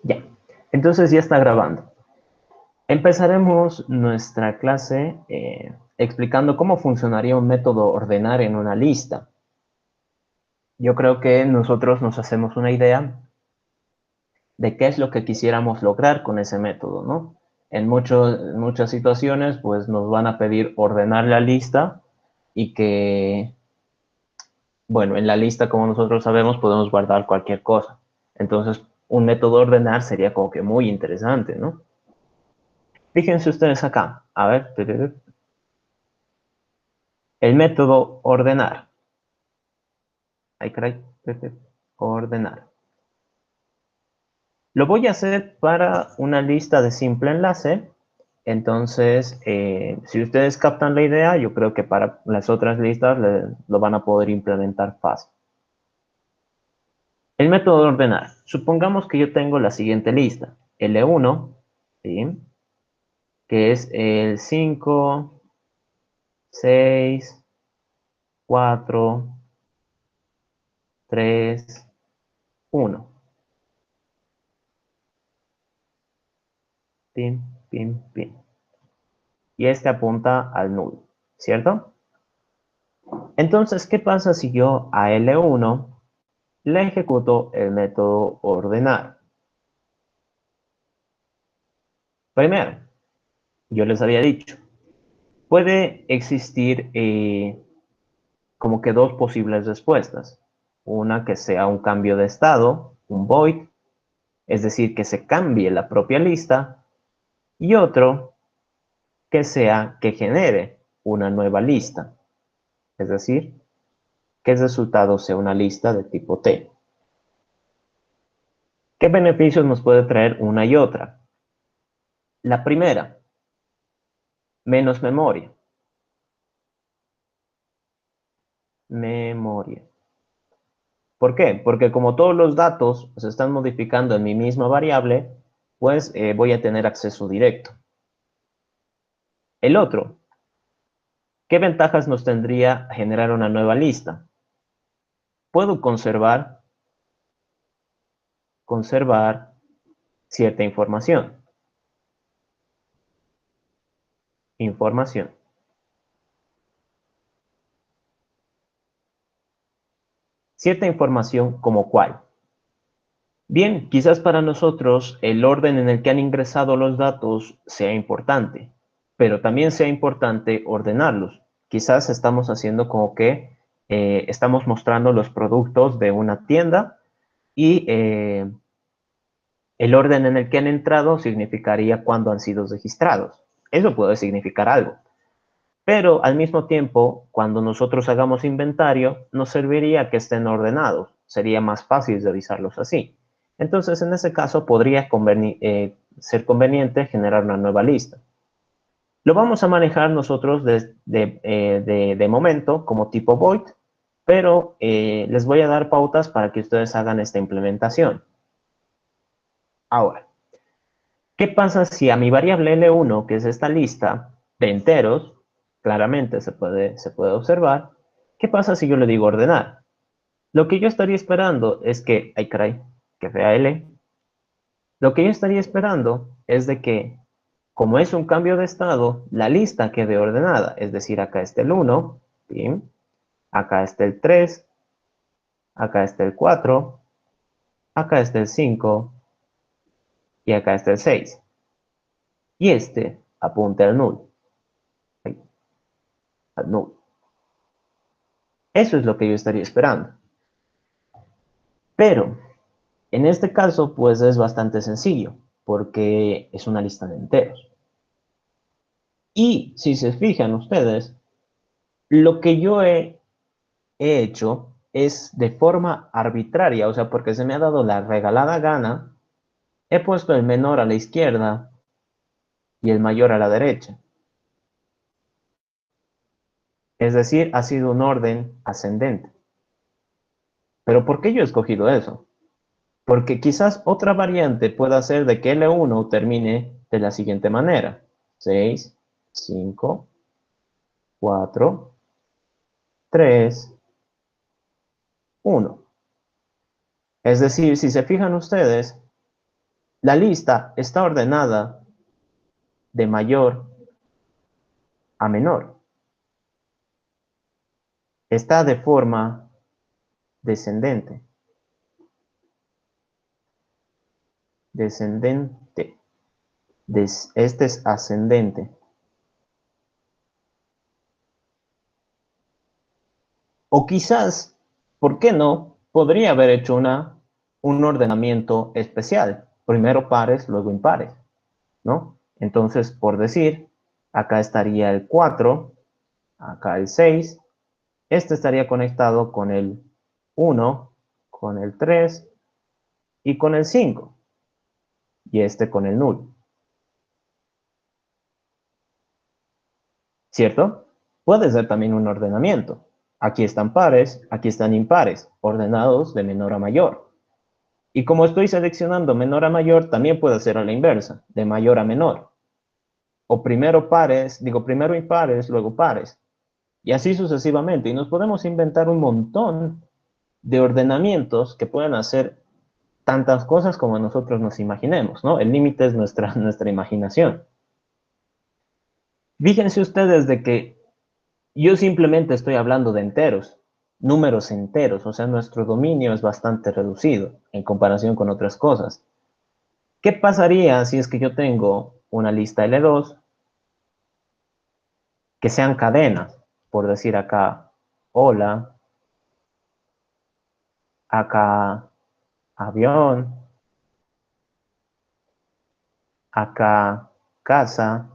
Ya. Entonces ya está grabando. Empezaremos nuestra clase explicando cómo funcionaría un método ordenar en una lista. Yo creo que nosotros nos hacemos una idea de qué es lo que quisiéramos lograr con ese método, ¿no? En muchas situaciones, pues nos van a pedir ordenar la lista y que, bueno, en la lista, como nosotros sabemos, podemos guardar cualquier cosa. Entonces, un método ordenar sería como que muy interesante, ¿no? Fíjense ustedes acá. A ver. El método ordenar. Ay, caray. Ordenar. Lo voy a hacer para una lista de simple enlace. Entonces, si ustedes captan la idea, yo creo que para las otras listas lo van a poder implementar fácil. El método de ordenar. Supongamos que yo tengo la siguiente lista. L1, ¿sí? Que es el 5, 6, 4, 3, 1. Pim, pim, pim. Y este apunta al null, ¿cierto? Entonces, ¿qué pasa si yo a L1 le ejecuto el método ordenar? Primero, yo les había dicho, puede existir como que dos posibles respuestas. Una que sea un cambio de estado, un void, es decir, que se cambie la propia lista, y otro que sea que genere una nueva lista, es decir, que el resultado sea una lista de tipo T. ¿Qué beneficios nos puede traer una y otra? La primera, menos memoria. Memoria. ¿Por qué? Porque como todos los datos se están modificando en mi misma variable, pues voy a tener acceso directo. El otro, ¿qué ventajas nos tendría generar una nueva lista? Puedo conservar cierta información. Información. Cierta información como cuál. Bien, quizás para nosotros el orden en el que han ingresado los datos sea importante, pero también sea importante ordenarlos. Quizás estamos haciendo como que estamos mostrando los productos de una tienda y el orden en el que han entrado significaría cuándo han sido registrados. Eso puede significar algo. Pero al mismo tiempo, cuando nosotros hagamos inventario, nos serviría que estén ordenados. Sería más fácil revisarlos así. Entonces, en ese caso, podría ser conveniente generar una nueva lista. Lo vamos a manejar nosotros de momento como tipo void, pero les voy a dar pautas para que ustedes hagan esta implementación. Ahora, ¿qué pasa si a mi variable L1, que es esta lista de enteros, claramente se puede observar, qué pasa si yo le digo ordenar? Lo que yo estaría esperando es que, ay caray, que fea L, lo que yo estaría esperando es de que, como es un cambio de estado, la lista quede ordenada, es decir, acá está el 1, ¿sí? Acá está el 3, acá está el 4, acá está el 5 y acá está el 6. Y este apunta al null, al null. Eso es lo que yo estaría esperando. Pero en este caso, pues es bastante sencillo, porque es una lista de enteros. Y si se fijan ustedes, lo que yo he hecho es de forma arbitraria, o sea, porque se me ha dado la regalada gana, he puesto el menor a la izquierda y el mayor a la derecha. Es decir, ha sido un orden ascendente. Pero ¿por qué yo he escogido eso? Porque quizás otra variante pueda ser de que L1 termine de la siguiente manera. 6, 5, 4, 3, 1. Es decir, si se fijan ustedes, La lista está ordenada de mayor a menor. Está de forma descendente. Descendente. Este es ascendente. O quizás, ¿por qué no? Podría haber hecho un ordenamiento especial. Primero pares, luego impares, ¿no? Entonces, por decir, acá estaría el 4, acá el 6. Este estaría conectado con el 1, con el 3 y con el 5. Y este con el null. ¿Cierto? Puede ser también un ordenamiento. Aquí están pares, aquí están impares, ordenados de menor a mayor. Y como estoy seleccionando menor a mayor, también puede ser a la inversa, de mayor a menor. O primero pares, digo primero impares, luego pares. Y así sucesivamente. Y nos podemos inventar un montón de ordenamientos que pueden hacer tantas cosas como nosotros nos imaginemos, ¿no? El límite es nuestra imaginación. Fíjense ustedes de que yo simplemente estoy hablando de enteros, números enteros, o sea, nuestro dominio es bastante reducido en comparación con otras cosas. ¿Qué pasaría si es que yo tengo una lista L2 que sean cadenas? Por decir acá, hola, acá, avión, acá, casa,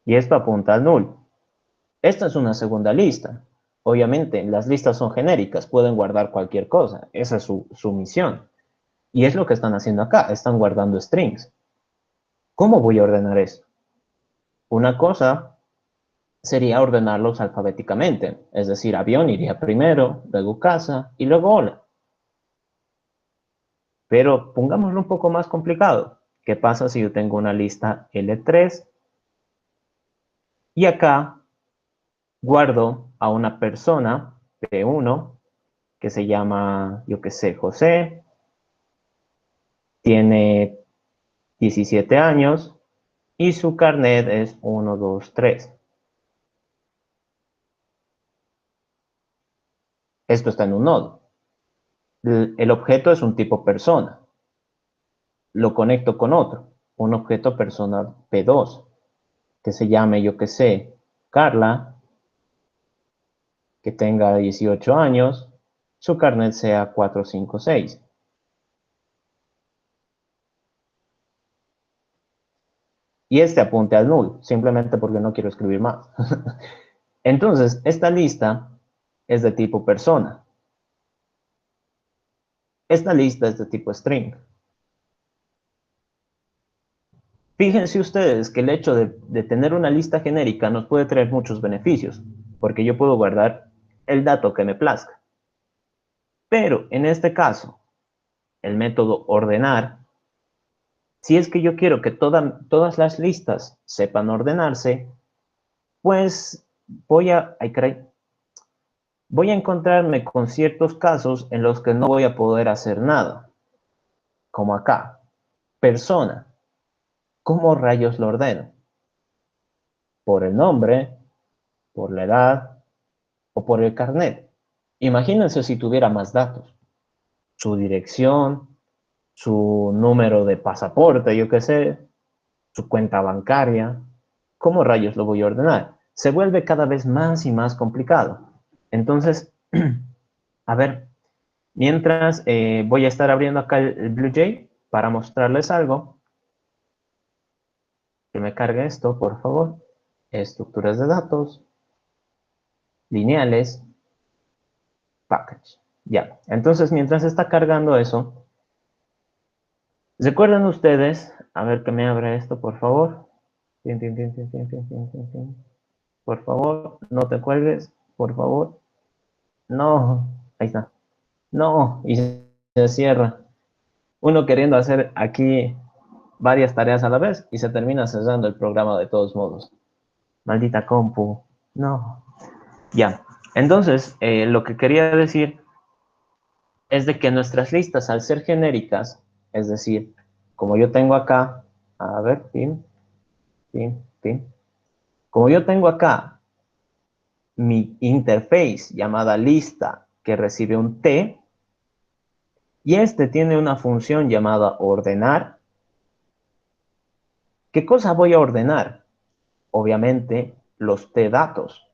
y esto apunta al null. Esta es una segunda lista. Obviamente, las listas son genéricas, pueden guardar cualquier cosa. Esa es su misión. Y es lo que están haciendo acá, están guardando strings. ¿Cómo voy a ordenar esto? Una cosa sería ordenarlos alfabéticamente, es decir, avión iría primero, luego casa y luego hola. Pero pongámoslo un poco más complicado. ¿Qué pasa si yo tengo una lista L3 y acá guardo a una persona P1 que se llama, yo qué sé, José, tiene 17 años y su carnet es 1, 2, 3. Esto está en un nodo. El objeto es un tipo persona. Lo conecto con otro, un objeto persona P2, que se llame, yo qué sé, Carla, que tenga 18 años, su carnet sea 456. Y este apunte al null, simplemente porque no quiero escribir más. Entonces, esta lista es de tipo persona. Esta lista es de tipo string. Fíjense ustedes que el hecho de tener una lista genérica nos puede traer muchos beneficios, porque yo puedo guardar el dato que me plazca. Pero en este caso, el método ordenar, si es que yo quiero que todas las listas sepan ordenarse, pues ay, caray, voy a encontrarme con ciertos casos en los que no voy a poder hacer nada, como acá. Persona, ¿cómo rayos lo ordeno? ¿Por el nombre, por la edad o por el carnet? Imagínense si tuviera más datos, su dirección, su número de pasaporte, yo qué sé, su cuenta bancaria. ¿Cómo rayos lo voy a ordenar? Se vuelve cada vez más y más complicado. Entonces, a ver, mientras voy a estar abriendo acá el BlueJ para mostrarles algo. Que me cargue esto, por favor. Estructuras de datos, lineales, package. Ya, entonces mientras está cargando eso, ¿recuerdan ustedes? A ver que me abra esto, por favor. Por favor, no te cuelgues, por favor. No, ahí está. No, y se cierra. Uno queriendo hacer aquí varias tareas a la vez y se termina cerrando el programa de todos modos. Maldita compu. No. Ya. Entonces, lo que quería decir es de que nuestras listas, al ser genéricas, es decir, como yo tengo acá, a ver, fin, fin, fin, como yo tengo acá mi interface llamada lista que recibe un T, y este tiene una función llamada ordenar. ¿Qué cosa voy a ordenar? Obviamente los T datos,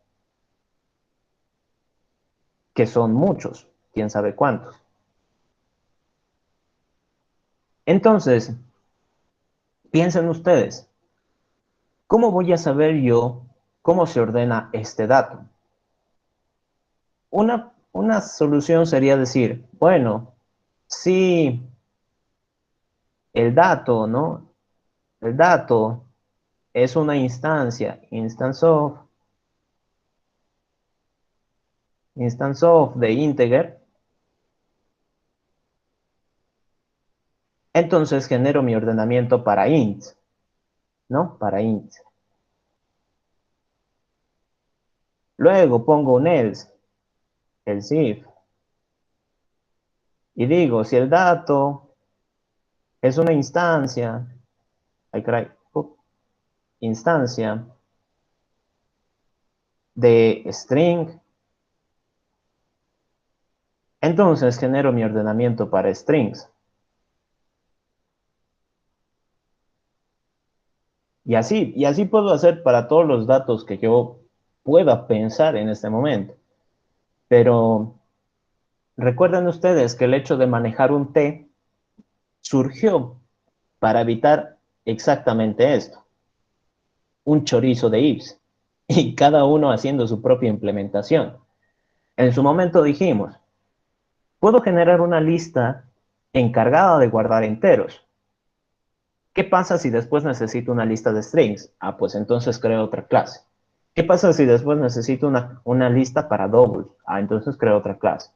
que son muchos, quién sabe cuántos. Entonces, piensen ustedes, ¿cómo voy a saber yo cómo se ordena este dato? Una solución sería decir, bueno, si el dato, ¿no? El dato es una instancia, instance of de integer, entonces genero mi ordenamiento para int, ¿no? Para int. Luego pongo un else if, y digo, si el dato es una instancia, ay, caray, instancia de string, entonces genero mi ordenamiento para strings. Y así puedo hacer para todos los datos que yo pueda pensar en este momento. Pero recuerden ustedes que el hecho de manejar un T surgió para evitar exactamente esto, un chorizo de ifs, y cada uno haciendo su propia implementación. En su momento dijimos, puedo generar una lista encargada de guardar enteros. ¿Qué pasa si después necesito una lista de strings? Ah, pues entonces creo otra clase. ¿Qué pasa si después necesito una lista para doubles? Ah, entonces creo otra clase.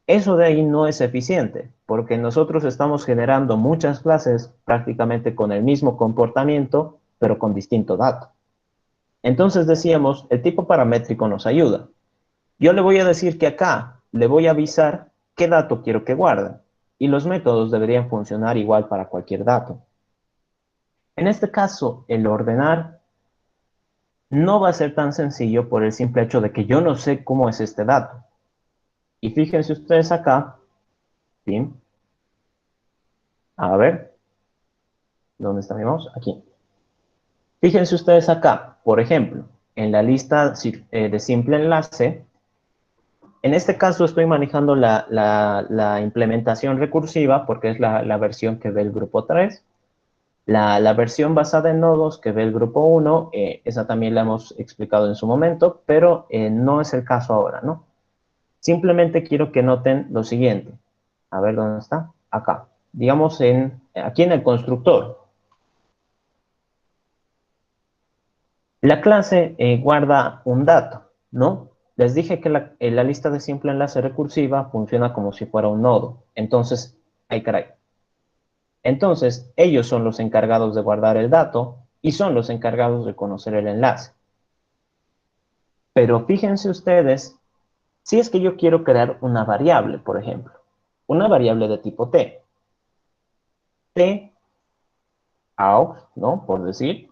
Eso de ahí no es eficiente, porque nosotros estamos generando muchas clases prácticamente con el mismo comportamiento, pero con distinto dato. Entonces decíamos, el tipo paramétrico nos ayuda. Yo le voy a decir que acá le voy a avisar qué dato quiero que guarde, y los métodos deberían funcionar igual para cualquier dato. En este caso, el ordenar no va a ser tan sencillo por el simple hecho de que yo no sé cómo es este dato. Y fíjense ustedes acá, ¿sí? A ver, ¿dónde está mi mouse? Aquí. Fíjense ustedes acá, por ejemplo, en la lista de simple enlace, en este caso estoy manejando la implementación recursiva porque es la versión que ve el grupo 3. La versión basada en nodos que ve el grupo 1, esa también la hemos explicado en su momento, pero no es el caso ahora, ¿no? Simplemente quiero que noten lo siguiente. A ver, ¿dónde está? Acá. Digamos, aquí en el constructor. La clase guarda un dato, ¿no? Les dije que la lista de simple enlace recursiva funciona como si fuera un nodo. Entonces, ay caray. Entonces, ellos son los encargados de guardar el dato y son los encargados de conocer el enlace. Pero fíjense ustedes, si es que yo quiero crear una variable, por ejemplo, una variable de tipo t, out, ¿no? Por decir,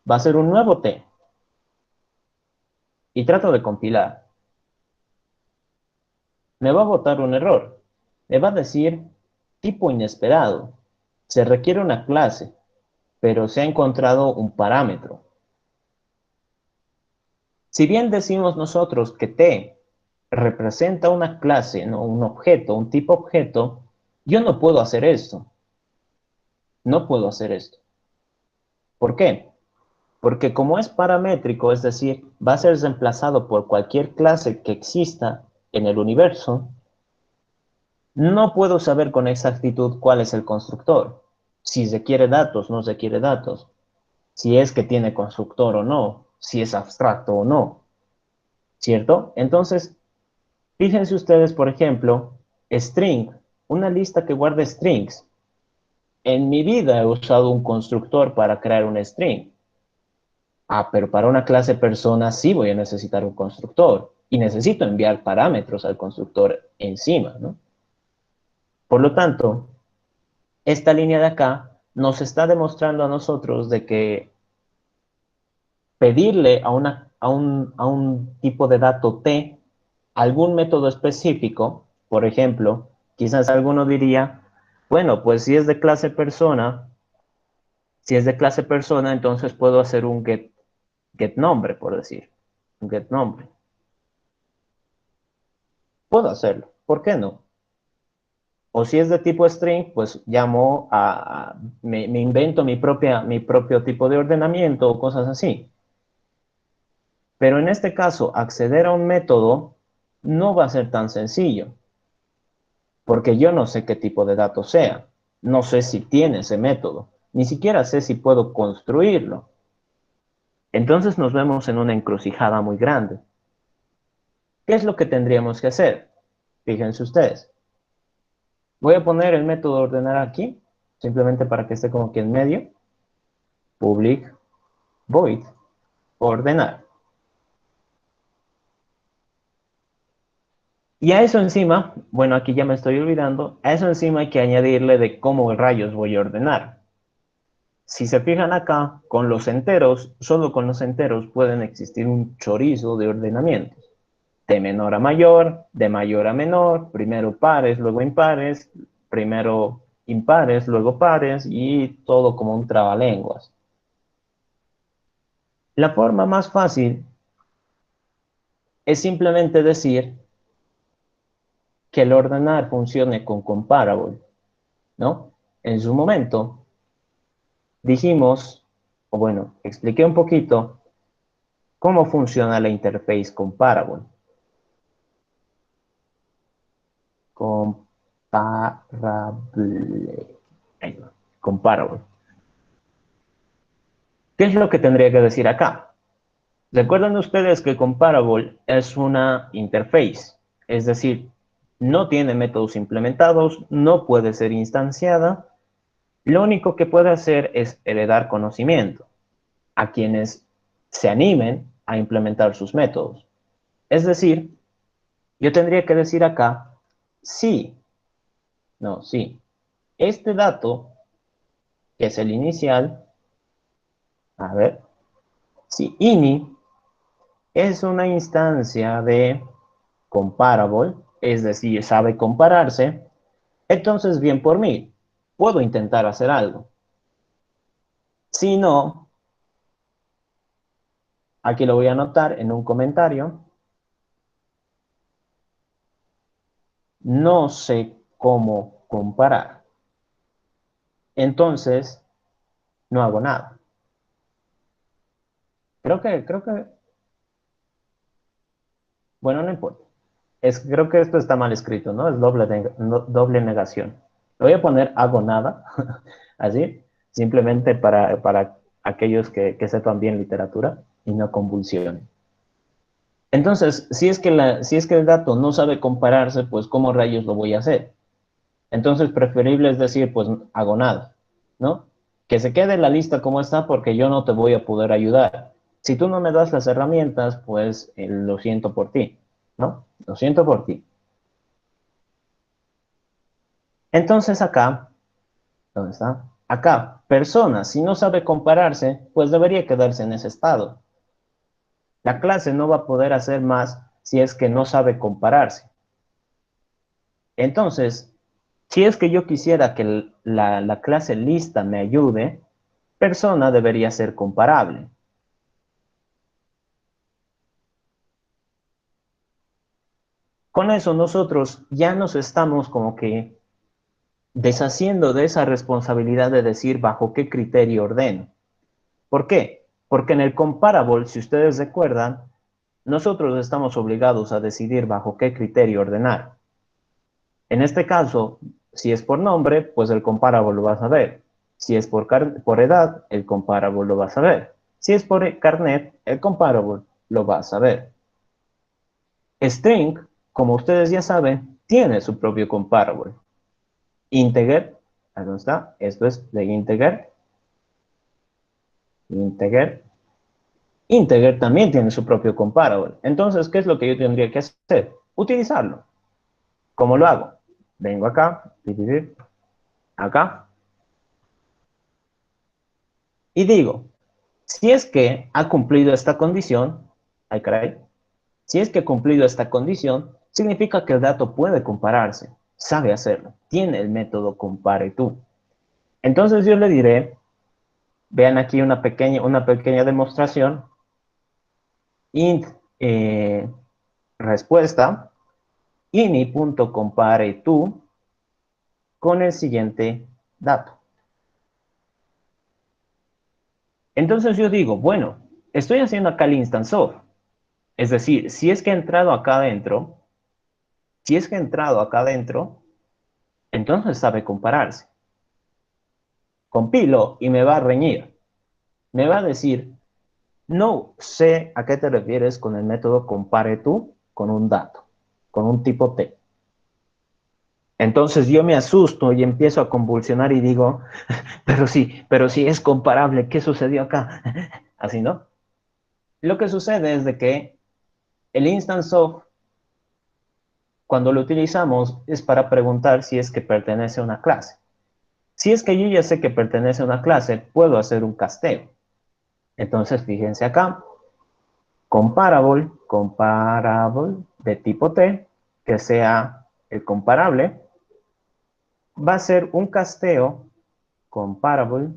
va a ser un nuevo t. Y trato de compilar. Me va a botar un error. Me va a decir tipo inesperado. Se requiere una clase, pero se ha encontrado un parámetro. Si bien decimos nosotros que t representa una clase, ¿no? Un objeto, un tipo objeto, yo no puedo hacer esto. No puedo hacer esto. ¿Por qué? Porque como es paramétrico, es decir, va a ser reemplazado por cualquier clase que exista en el universo, no puedo saber con exactitud cuál es el constructor. Si requiere datos, no requiere datos. Si es que tiene constructor o no. Si es abstracto o no. ¿Cierto? Entonces, fíjense ustedes, por ejemplo, string, una lista que guarde strings. En mi vida he usado un constructor para crear un string. Ah, pero para una clase persona sí voy a necesitar un constructor. Y necesito enviar parámetros al constructor encima, ¿no? Por lo tanto, esta línea de acá nos está demostrando a nosotros de que pedirle a un tipo de dato T algún método específico, por ejemplo, quizás alguno diría, bueno, pues si es de clase persona, entonces puedo hacer un get nombre, por decir, un get nombre. Puedo hacerlo, ¿por qué no? O si es de tipo string, pues me invento mi propio tipo de ordenamiento o cosas así. Pero en este caso, acceder a un método no va a ser tan sencillo, porque yo no sé qué tipo de dato sea. No sé si tiene ese método. Ni siquiera sé si puedo construirlo. Entonces nos vemos en una encrucijada muy grande. ¿Qué es lo que tendríamos que hacer? Fíjense ustedes. Voy a poner el método ordenar aquí, simplemente para que esté como aquí en medio. Public void ordenar. Y a eso encima, bueno, aquí ya me estoy olvidando, a eso encima hay que añadirle de cómo rayos voy a ordenar. Si se fijan acá, con los enteros, solo con los enteros pueden existir un chorizo de ordenamientos. De menor a mayor, de mayor a menor, primero pares, luego impares, primero impares, luego pares y todo como un trabalenguas. La forma más fácil es simplemente decir que el ordenar funcione con comparable, ¿no? En su momento dijimos, o bueno, expliqué un poquito cómo funciona la interface comparable. Comparable. Comparable. ¿Qué es lo que tendría que decir acá? Recuerden ustedes que comparable es una interface, es decir, no tiene métodos implementados, no puede ser instanciada, lo único que puede hacer es heredar conocimiento a quienes se animen a implementar sus métodos. Es decir, yo tendría que decir acá, sí, no, sí, este dato, que es el inicial, a ver, si ini es una instancia de comparable, es decir, sabe compararse, entonces bien por mí, puedo intentar hacer algo. Si no, aquí lo voy a anotar en un comentario, no sé cómo comparar. Entonces, no hago nada. Creo que, bueno, no importa. Creo que esto está mal escrito, ¿no? Es doble negación. Le voy a poner hago nada, así, simplemente para aquellos que sepan bien literatura y no convulsionen. Entonces, si es que el dato no sabe compararse, pues ¿cómo rayos lo voy a hacer? Entonces, preferible es decir, pues hago nada, ¿no? Que se quede la lista como está porque yo no te voy a poder ayudar. Si tú no me das las herramientas, pues lo siento por ti, ¿no? Lo siento por ti. Entonces acá, ¿dónde está? Acá, persona, si no sabe compararse, pues debería quedarse en ese estado. La clase no va a poder hacer más si es que no sabe compararse. Entonces, si es que yo quisiera que la clase lista me ayude, persona debería ser comparable. Con eso nosotros ya nos estamos como que deshaciendo de esa responsabilidad de decir bajo qué criterio ordeno. ¿Por qué? Porque en el comparable, si ustedes recuerdan, nosotros estamos obligados a decidir bajo qué criterio ordenar. En este caso, si es por nombre, pues el comparable lo vas a ver. Si es por edad, el comparable lo vas a ver. Si es por carnet, el comparable lo vas a ver. String, como ustedes ya saben, tiene su propio comparable. Integer, ahí está, esto es de integer. Integer. Integer también tiene su propio comparable. Entonces, ¿qué es lo que yo tendría que hacer? Utilizarlo. ¿Cómo lo hago? vengo acá, dividir, acá, y digo, si es que ha cumplido esta condición, ay caray, si es que ha cumplido esta condición, significa que el dato puede compararse, sabe hacerlo, tiene el método compare tú. Entonces yo le diré, vean aquí una pequeña demostración, int respuesta, ini.compare tú con el siguiente dato. Entonces yo digo, bueno, estoy haciendo acá el instance of. Es decir, si es que he entrado acá adentro, entonces sabe compararse. Compilo y me va a reñir. Me va a decir, no sé a qué te refieres con el método compare tú con un dato, con un tipo T. Entonces yo me asusto y empiezo a convulsionar y digo, pero sí es comparable, ¿qué sucedió acá? Así, ¿no? Lo que sucede es de que el instance of, cuando lo utilizamos, es para preguntar si es que pertenece a una clase. Si es que yo ya sé que pertenece a una clase, puedo hacer un casteo. Entonces, fíjense acá, comparable de tipo T, que sea el comparable, va a ser un casteo comparable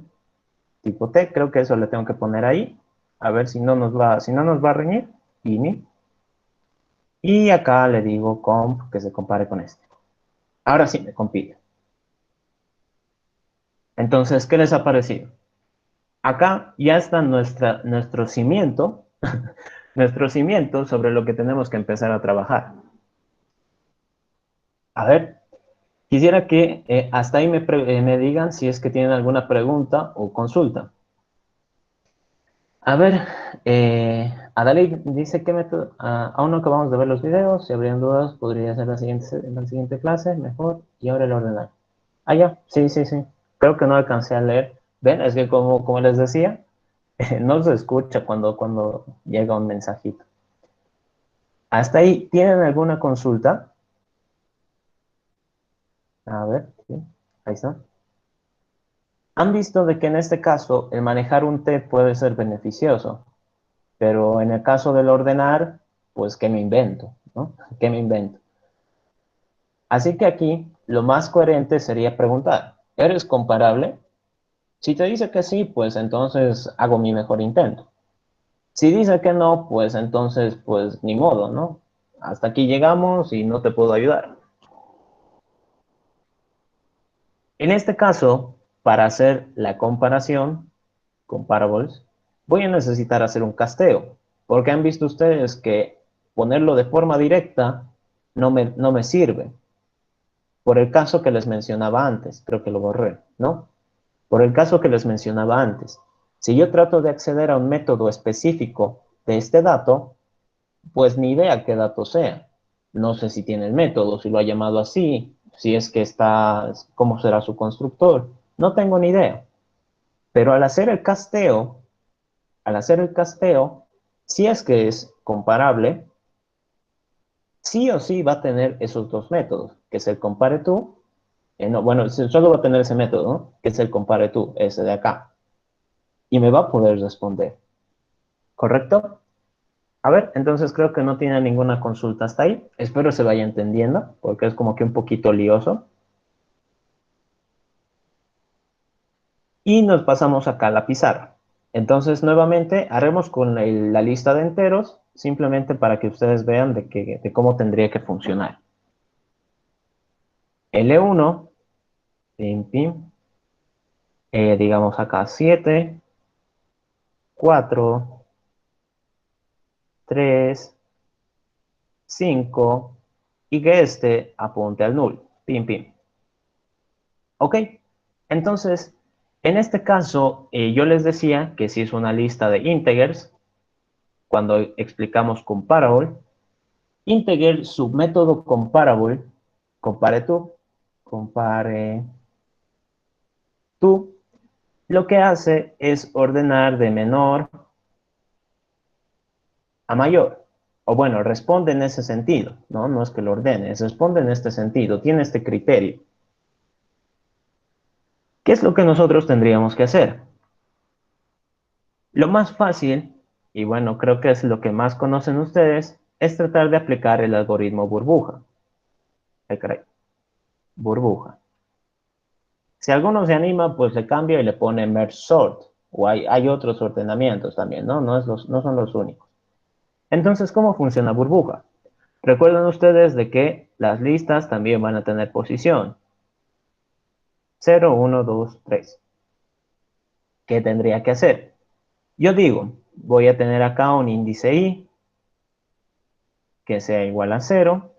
tipo T, creo que eso le tengo que poner ahí, a ver si no nos va a reñir, ini, y acá le digo comp que se compare con este. Ahora sí me compila. Entonces, ¿qué les ha parecido? Acá ya está nuestro cimiento, nuestro cimiento sobre lo que tenemos que empezar a trabajar. A ver, quisiera que hasta ahí me digan si es que tienen alguna pregunta o consulta. A ver, Adalid dice que método, aún no acabamos de ver los videos, si habrían dudas podría ser en la siguiente clase, mejor, y ahora el ordenar. Ah, ya, sí, sí, sí, creo que no alcancé a leer. Ven, es que como les decía, no se escucha cuando llega un mensajito. Hasta ahí, ¿tienen alguna consulta? A ver, sí, ahí está. Han visto de que en este caso el manejar un T puede ser beneficioso, pero en el caso del ordenar, pues ¿qué me invento? ¿No? ¿Qué me invento? Así que aquí lo más coherente sería preguntar, ¿eres comparable? Si te dice que sí, pues entonces hago mi mejor intento. Si dice que no, pues entonces, pues ni modo, ¿no? Hasta aquí llegamos y no te puedo ayudar. En este caso, para hacer la comparación, comparables, voy a necesitar hacer un casteo, porque han visto ustedes que ponerlo de forma directa no me sirve. Por el caso que les mencionaba antes, creo que lo borré, ¿no? Por el caso que les mencionaba antes, si yo trato de acceder a un método específico de este dato, pues ni idea qué dato sea. No sé si tiene el método, si lo ha llamado así, si es que está, cómo será su constructor. No tengo ni idea. Pero al hacer el casteo, si es que es comparable, sí o sí va a tener esos dos métodos, que es el compare tú, no, bueno, solo va a tener ese método, ¿no? Que es el compare tú, ese de acá. Y me va a poder responder. ¿Correcto? A ver, entonces creo que no tiene ninguna consulta hasta ahí. Espero se vaya entendiendo, porque es como que un poquito lioso. Y nos pasamos acá a la pizarra. Entonces, nuevamente, haremos con la lista de enteros, simplemente para que ustedes vean de cómo tendría que funcionar. L1, pim, pim, digamos acá 7, 4, 3, 5, y que este apunte al null, pim, pim. ¿Ok? Entonces, en este caso, yo les decía que si es una lista de integers, cuando explicamos comparable, integer submétodo comparable, compare tú, lo que hace es ordenar de menor a mayor. o bueno, responde en ese sentido, ¿no? No es que lo ordene, responde en este sentido, tiene este criterio. ¿Qué es lo que nosotros tendríamos que hacer? Lo más fácil, y bueno, creo que es lo que más conocen ustedes, es tratar de aplicar el algoritmo burbuja. Ay, caray, burbuja. Si alguno se anima, pues le cambia y le pone merge sort, o hay otros ordenamientos también, ¿no? No son los únicos. Entonces, ¿cómo funciona burbuja? Recuerden ustedes de que las listas también van a tener posición. 0, 1, 2, 3. ¿Qué tendría que hacer? Yo digo, voy a tener acá un índice i que sea igual a 0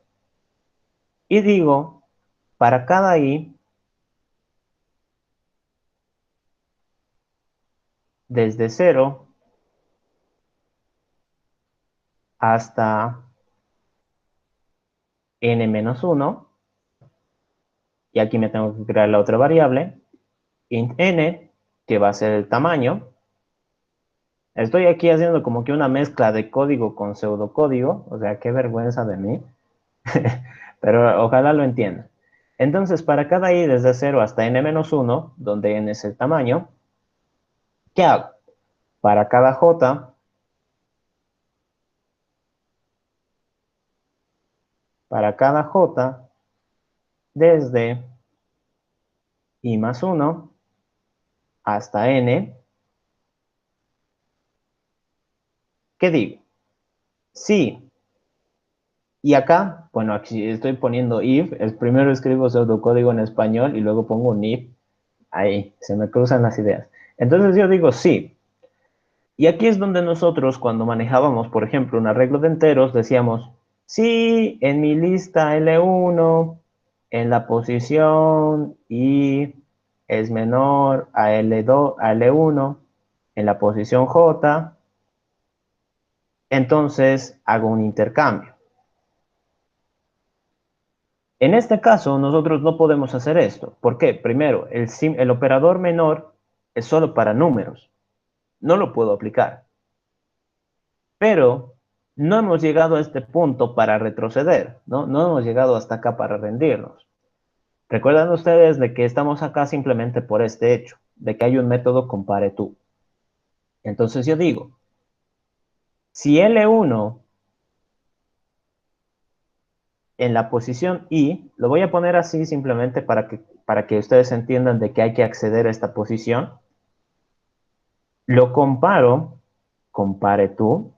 y digo, para cada i, desde 0 hasta n-1, y aquí me tengo que crear la otra variable, int n, que va a ser el tamaño. Estoy aquí haciendo como que una mezcla de código con pseudocódigo, o sea, qué vergüenza de mí, pero ojalá lo entiendan. Entonces, para cada i desde 0 hasta n-1, donde n es el tamaño, ¿qué hago? Para cada j, desde i+1 hasta n, ¿qué digo? Sí. Y acá, bueno, aquí estoy poniendo if, primero escribo pseudocódigo en español y luego pongo un if. Ahí, se me cruzan las ideas. Entonces yo digo sí. Y aquí es donde nosotros, cuando manejábamos, por ejemplo, un arreglo de enteros, decíamos, sí, en mi lista L1, en la posición I es menor a L2, a L1, en la posición J, entonces hago un intercambio. En este caso, nosotros no podemos hacer esto. ¿Por qué? Primero, el operador menor es solo para números. No lo puedo aplicar. Pero no hemos llegado a este punto para retroceder, ¿no? No hemos llegado hasta acá para rendirnos. Recuerdan ustedes de que estamos acá simplemente por este hecho, de que hay un método compare tú. Entonces yo digo, si L1 en la posición I, lo voy a poner así simplemente para que ustedes entiendan de que hay que acceder a esta posición, lo compare tú,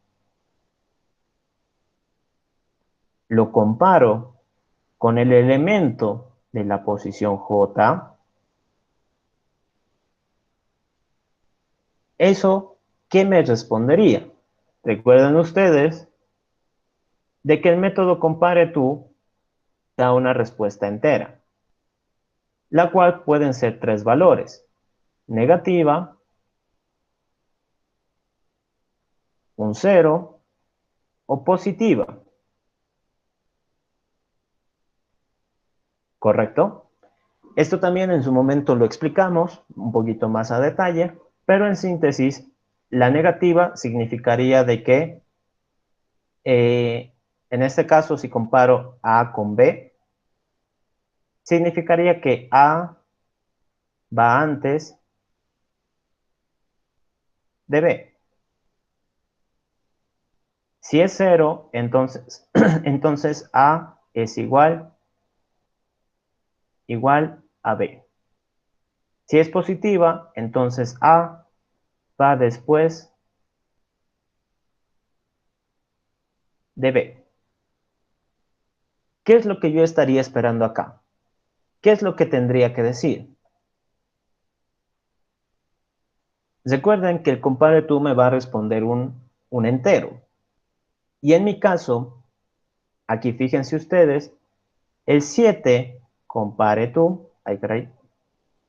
lo comparo con el elemento de la posición J. Eso, ¿qué me respondería? Recuerden ustedes de que el método compare tú da una respuesta entera, la cual pueden ser tres valores: negativa, un cero o positiva. ¿Correcto? Esto también en su momento lo explicamos un poquito más a detalle, pero en síntesis, la negativa significaría de que, en este caso, si comparo A con B, significaría que A va antes de B. Si es cero, entonces, entonces A es igual a B. Si es positiva, entonces A va después de B. ¿Qué es lo que yo estaría esperando acá? ¿Qué es lo que tendría que decir? Recuerden que el compare tú me va a responder un entero. Y en mi caso, aquí fíjense ustedes, el 7 compare tú, ay caray,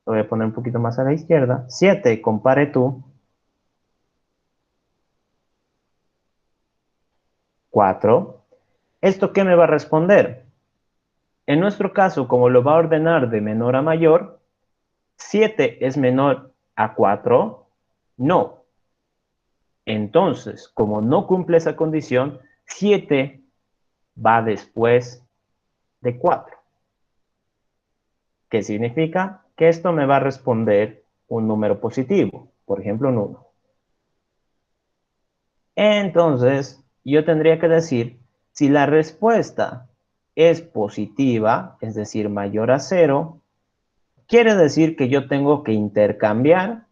lo voy a poner un poquito más a la izquierda, 7 compare tú, 4. ¿Esto qué me va a responder? En nuestro caso, como lo va a ordenar de menor a mayor, 7 es menor a 4, no. Entonces, como no cumple esa condición, 7 va después de 4. ¿Qué significa? Que esto me va a responder un número positivo, por ejemplo, un 1. Entonces, yo tendría que decir, si la respuesta es positiva, es decir, mayor a 0, quiere decir que yo tengo que intercambiar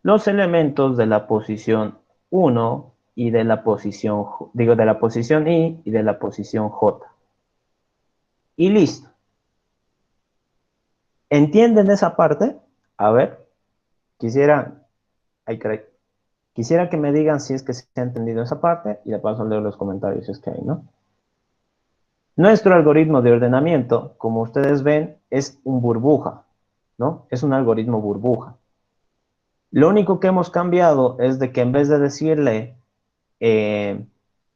los elementos de la posición 1 y de la posición, digo, de la posición I y de la posición J. Y listo. ¿Entienden esa parte? A ver, quisiera, ay, caray, quisiera que me digan si es que se ha entendido esa parte y de paso leo los comentarios si es que hay, ¿no? Nuestro algoritmo de ordenamiento, como ustedes ven, es un burbuja, ¿no? Es un algoritmo burbuja. Lo único que hemos cambiado es de que en vez de decirle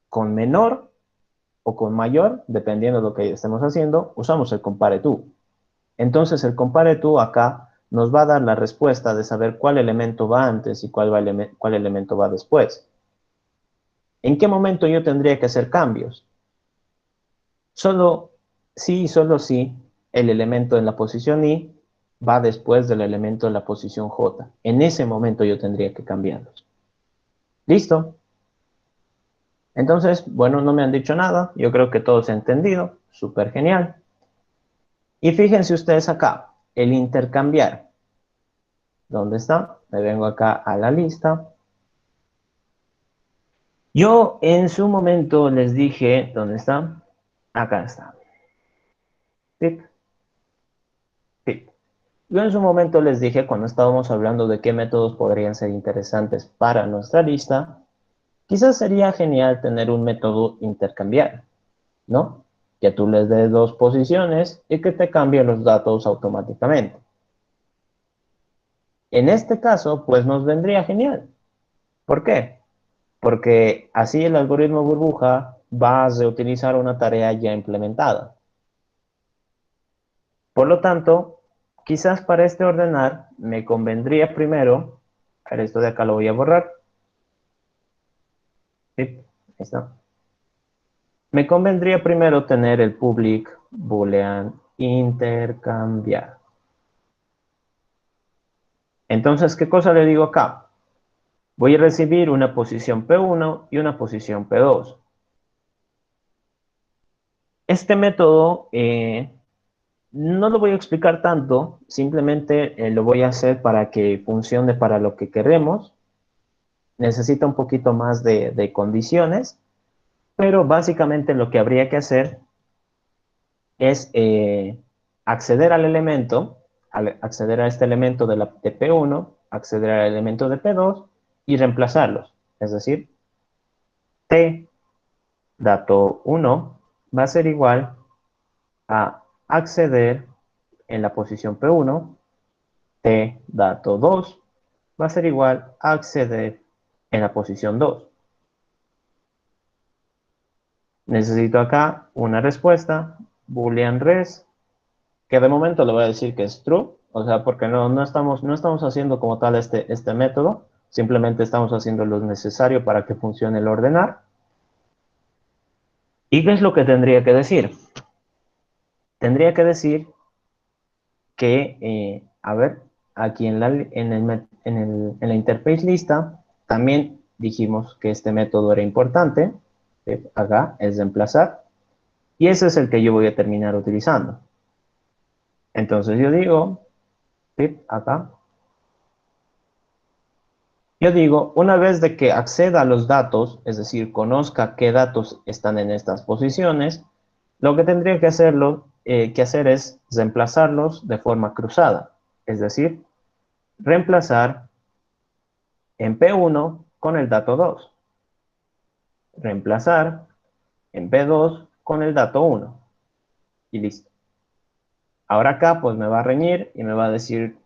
con menor o con mayor, dependiendo de lo que estemos haciendo, usamos el compare to. Entonces el compare to acá nos va a dar la respuesta de saber cuál elemento va antes y cuál elemento va después. ¿En qué momento yo tendría que hacer cambios? Solo solo si el elemento en la posición I va después del elemento en la posición J. En ese momento yo tendría que cambiarlos. ¿Listo? Entonces, bueno, no me han dicho nada. Yo creo que todo se ha entendido. Súper genial. Y fíjense ustedes acá, el intercambiar. ¿Dónde está? Me vengo acá a la lista. Yo en su momento les dije, ¿dónde está? Acá está. Pip, pip. Yo en su momento les dije, cuando estábamos hablando de qué métodos podrían ser interesantes para nuestra lista, quizás sería genial tener un método intercambiar, ¿no? Que tú les des dos posiciones y que te cambie los datos automáticamente. En este caso, pues nos vendría genial. ¿Por qué? Porque así el algoritmo burbuja va a reutilizar una tarea ya implementada. Por lo tanto, quizás para este ordenar me convendría primero, a ver, esto de acá lo voy a borrar. Sí, ahí está. Me convendría primero tener el public boolean intercambiar. Entonces, ¿qué cosa le digo acá? Voy a recibir una posición P1 y una posición P2. Este método no lo voy a explicar tanto, simplemente lo voy a hacer para que funcione para lo que queremos. Necesita un poquito más de condiciones, pero básicamente lo que habría que hacer es acceder al elemento, acceder a este elemento de P1, acceder al elemento de P2 y reemplazarlos. Es decir, T dato 1 va a ser igual a acceder en la posición P1, T dato 2 va a ser igual a acceder en la posición 2. Necesito acá una respuesta, boolean res, que de momento le voy a decir que es true, o sea, porque no estamos haciendo como tal este método, simplemente estamos haciendo lo necesario para que funcione el ordenar. ¿Y qué es lo que tendría que decir? Tendría que decir que, a ver, aquí en la interface lista, también dijimos que este método era importante, acá es reemplazar, y ese es el que yo voy a terminar utilizando. Entonces yo digo, acá, yo digo, una vez de que acceda a los datos, es decir, conozca qué datos están en estas posiciones, lo que tendría que hacer es reemplazarlos de forma cruzada, es decir, reemplazar en P1 con el dato 2, reemplazar en P2 con el dato 1 y listo. Ahora acá pues me va a reñir y me va a decir,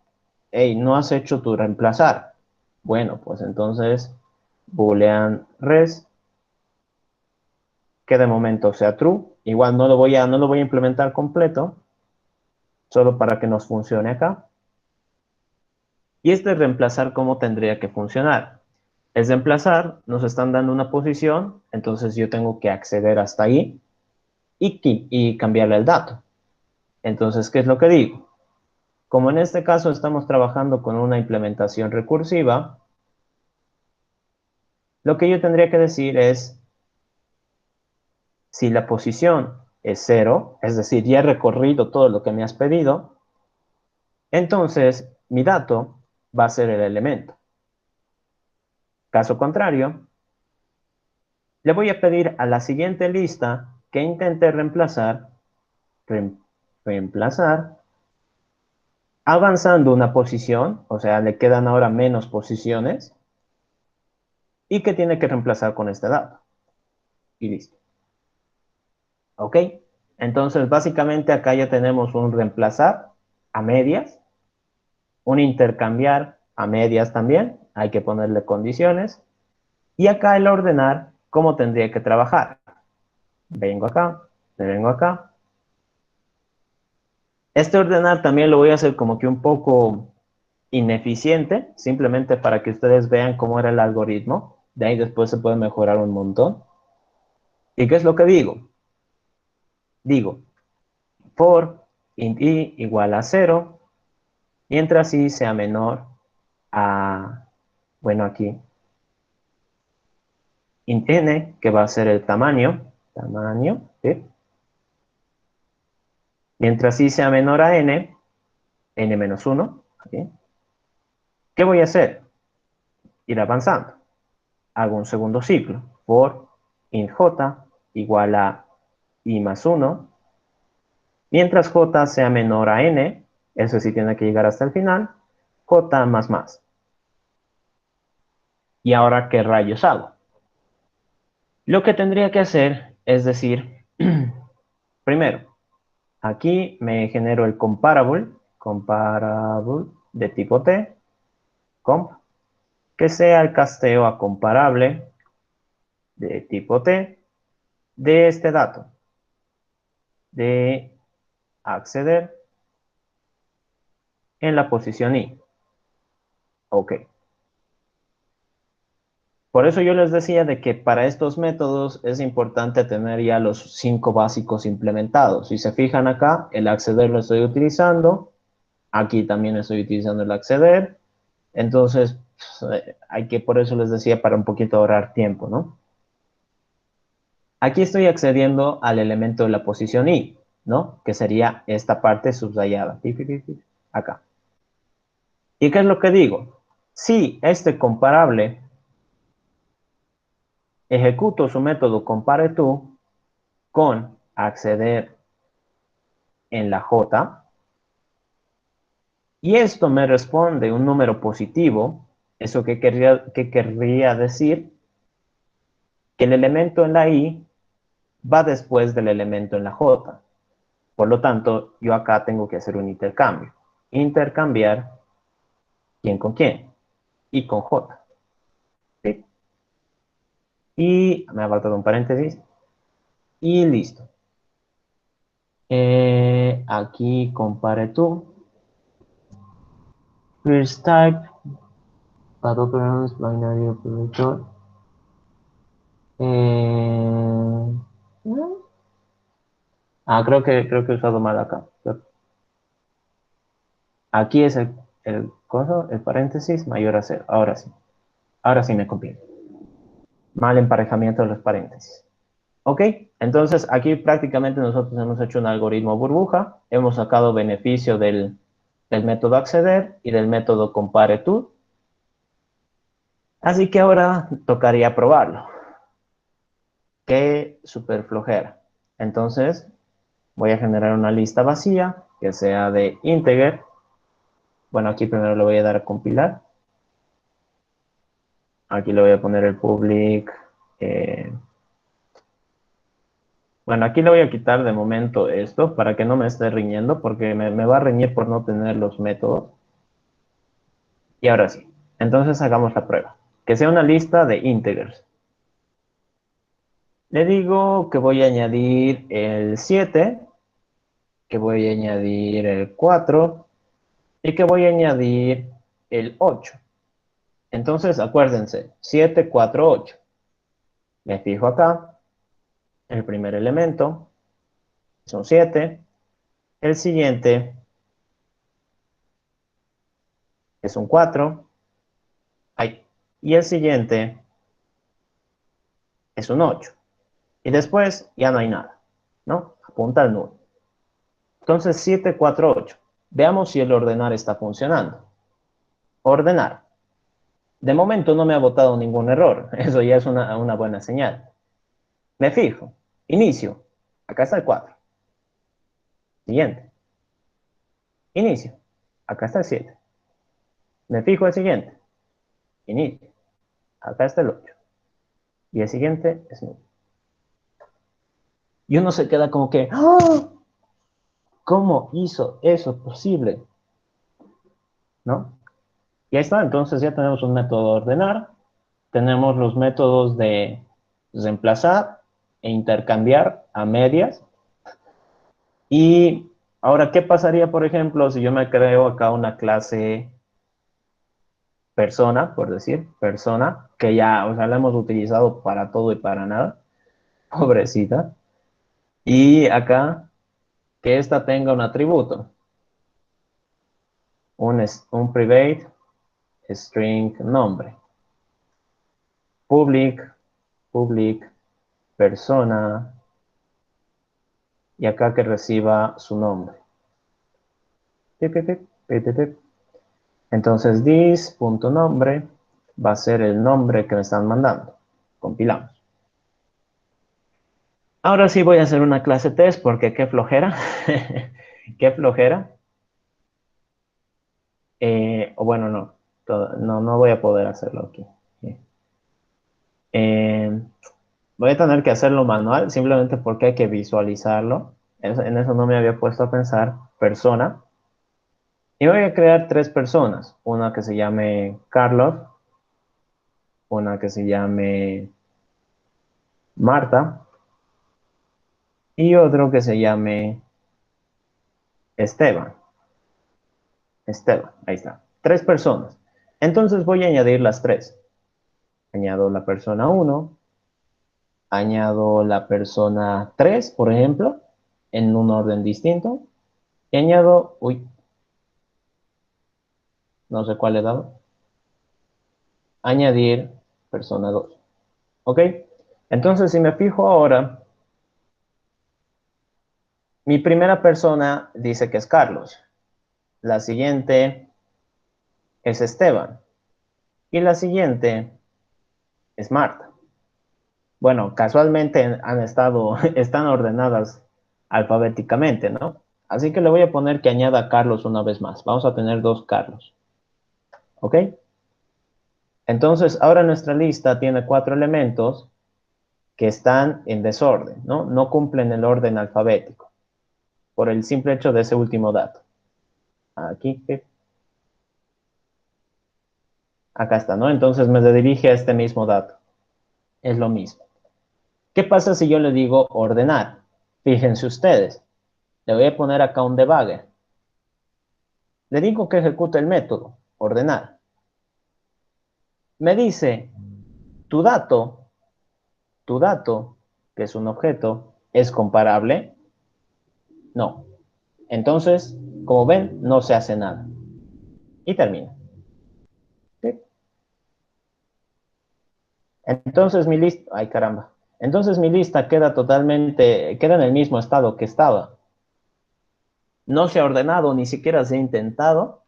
hey, no has hecho tu reemplazar. Bueno, pues entonces boolean res, que de momento sea true. Igual no lo voy a implementar completo, solo para que nos funcione acá. Y este reemplazar, ¿cómo tendría que funcionar? Es reemplazar, nos están dando una posición, entonces yo tengo que acceder hasta ahí y cambiarle el dato. Entonces, ¿qué es lo que digo? Como en este caso estamos trabajando con una implementación recursiva, lo que yo tendría que decir es, si la posición es 0, es decir, ya he recorrido todo lo que me has pedido, entonces mi dato va a ser el elemento. Caso contrario, le voy a pedir a la siguiente lista que intente reemplazar, avanzando una posición, o sea, le quedan ahora menos posiciones, y que tiene que reemplazar con este dato. Y listo. ¿Ok? Entonces, básicamente acá ya tenemos un reemplazar a medias, un intercambiar a medias también, hay que ponerle condiciones, y acá el ordenar, ¿cómo tendría que trabajar? Vengo acá, me vengo acá. Este ordenar también lo voy a hacer como que un poco ineficiente, simplemente para que ustedes vean cómo era el algoritmo. De ahí después se puede mejorar un montón. ¿Y qué es lo que digo? Digo, for int i igual a 0, mientras i sea menor a, bueno, aquí, int n, que va a ser el tamaño, ¿sí? Mientras i sea menor a n, n menos 1, ¿sí? ¿Qué voy a hacer? Ir avanzando. Hago un segundo ciclo, for int j igual a i más 1, mientras j sea menor a n, eso sí tiene que llegar hasta el final, j más más. ¿Y ahora qué rayos hago? Lo que tendría que hacer es decir, primero, aquí me genero el comparable de tipo t, comp, que sea el casteo a comparable de tipo t de este dato, de acceder en la posición i. Ok. Por eso yo les decía de que para estos métodos es importante tener ya los 5 básicos implementados. Si se fijan acá, el acceder lo estoy utilizando, aquí también estoy utilizando el acceder, entonces hay que, por eso les decía, para un poquito ahorrar tiempo, ¿no? Aquí estoy accediendo al elemento de la posición i, ¿no? Que sería esta parte subrayada, acá. ¿Y qué es lo que digo? Si este comparable ejecuto su método compareTo con acceder en la J, y esto me responde un número positivo, ¿eso qué querría decir? Que el elemento en la I va después del elemento en la J. Por lo tanto, yo acá tengo que hacer un intercambio. Intercambiar quién con quién. Y con J. ¿Sí? Y me ha faltado un paréntesis. Y listo. Aquí compareTo. First type. Bad operands, binary operator. Eh, creo que he usado mal acá. Aquí es el paréntesis mayor a 0. Ahora sí. Ahora sí me conviene. Mal emparejamiento de los paréntesis. Ok, entonces aquí prácticamente nosotros hemos hecho un algoritmo burbuja. Hemos sacado beneficio del método acceder y del método compareTo. Así que ahora tocaría probarlo. Qué súper flojera. Entonces, voy a generar una lista vacía que sea de integer. Bueno, aquí primero le voy a dar a compilar. Aquí le voy a poner el public. Bueno, aquí le voy a quitar de momento esto para que no me esté riñendo, porque me va a reñir por no tener los métodos. Y ahora sí. Entonces hagamos la prueba. Que sea una lista de integers. Le digo que voy a añadir el 7, que voy a añadir el 4 y que voy a añadir el 8. Entonces, acuérdense, 7, 4, 8. Me fijo acá, el primer elemento son 7, el siguiente es un 4, ay, y el siguiente es un 8. Y después ya no hay nada, ¿no? Apunta al nulo. Entonces, 7, 4, 8. Veamos si el ordenar está funcionando. Ordenar. De momento no me ha botado ningún error. Eso ya es una buena señal. Me fijo. Inicio. Acá está el 4. Siguiente. Inicio. Acá está el 7. Me fijo el siguiente. Inicio. Acá está el 8. Y el siguiente es 9. Y uno se queda como que, ¡oh! ¿Cómo hizo eso posible? ¿No? Y ahí está. Entonces ya tenemos un método de ordenar. Tenemos los métodos de reemplazar e intercambiar a medias. Y ahora, ¿qué pasaría, por ejemplo, si yo me creo acá una clase persona, por decir, persona, que ya, o sea, la hemos utilizado para todo y para nada, pobrecita, y acá que esta tenga un atributo, un private string nombre, public, persona, y acá que reciba su nombre. Entonces, this.nombre va a ser el nombre que me están mandando. Compilamos. Ahora sí voy a hacer una clase test porque qué flojera. Qué flojera. O bueno, no. No voy a poder hacerlo aquí. Eh, Voy a tener que hacerlo manual simplemente porque hay que visualizarlo. En eso no me había puesto a pensar. Persona. Y voy a crear 3 personas. Una que se llame Carlos. Una que se llame Marta. Y otro que se llame Esteban. Esteban, ahí está. 3 personas. Entonces voy a añadir las 3. Añado la persona 1, añado la persona 3, por ejemplo, en un orden distinto. Y añado, no sé cuál he dado. Añadir persona 2. ¿Ok? Entonces, si me fijo ahora, mi primera persona dice que es Carlos. La siguiente es Esteban. Y la siguiente es Marta. Bueno, casualmente están ordenadas alfabéticamente, ¿no? Así que le voy a poner que añada a Carlos una vez más. Vamos a tener 2 Carlos. ¿Ok? Entonces, ahora nuestra lista tiene 4 elementos que están en desorden, ¿no? No cumplen el orden alfabético por el simple hecho de ese último dato. Aquí, acá está, ¿no? Entonces me dirige a este mismo dato. Es lo mismo. ¿Qué pasa si yo le digo ordenar? Fíjense ustedes. Le voy a poner acá un debugger. Le digo que ejecute el método, ordenar. Me dice, tu dato, que es un objeto, ¿es comparable? No. Entonces, como ven, no se hace nada. Y termina. ¿Sí? Entonces mi lista, ay caramba. Entonces mi lista queda en el mismo estado que estaba. No se ha ordenado, ni siquiera se ha intentado.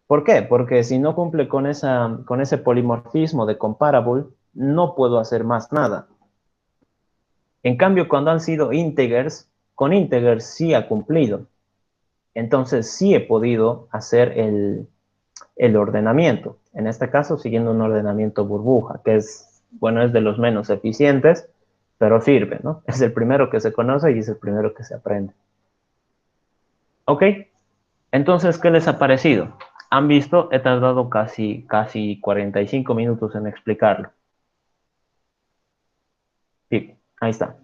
¿Por qué? Porque si no cumple con ese polimorfismo de comparable, no puedo hacer más nada. En cambio, cuando han sido integers, con integers sí ha cumplido. Entonces sí he podido hacer el ordenamiento. En este caso, siguiendo un ordenamiento burbuja, que es, bueno, es de los menos eficientes, pero sirve, ¿no? Es el primero que se conoce y es el primero que se aprende. ¿Ok? Entonces, ¿qué les ha parecido? ¿Han visto? He tardado casi 45 minutos en explicarlo. Sí, ahí está.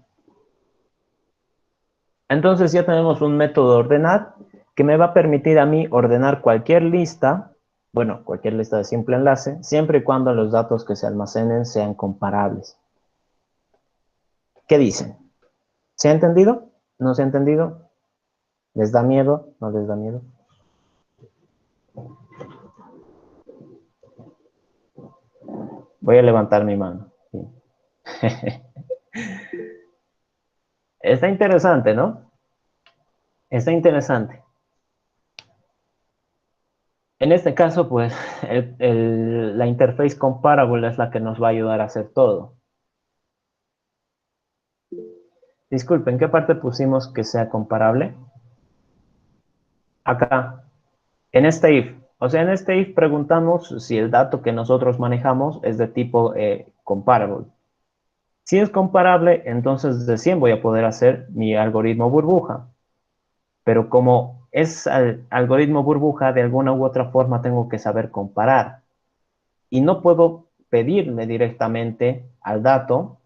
Entonces ya tenemos un método de ordenar que me va a permitir a mí ordenar cualquier lista bueno, cualquier lista de simple enlace, siempre y cuando los datos que se almacenen sean comparables. ¿Qué dicen? ¿Se ha entendido? ¿No se ha entendido? ¿Les da miedo? ¿No les da miedo? Voy a levantar mi mano. Sí. Está interesante, ¿no? Está interesante. En este caso, pues, la interface comparable es la que nos va a ayudar a hacer todo. Disculpen, ¿qué parte pusimos que sea comparable? Acá, en este if. O sea, en este if preguntamos si el dato que nosotros manejamos es de tipo comparable. Si es comparable, entonces recién voy a poder hacer mi algoritmo burbuja. Pero como es algoritmo burbuja, de alguna u otra forma tengo que saber comparar. Y no puedo pedirle directamente al dato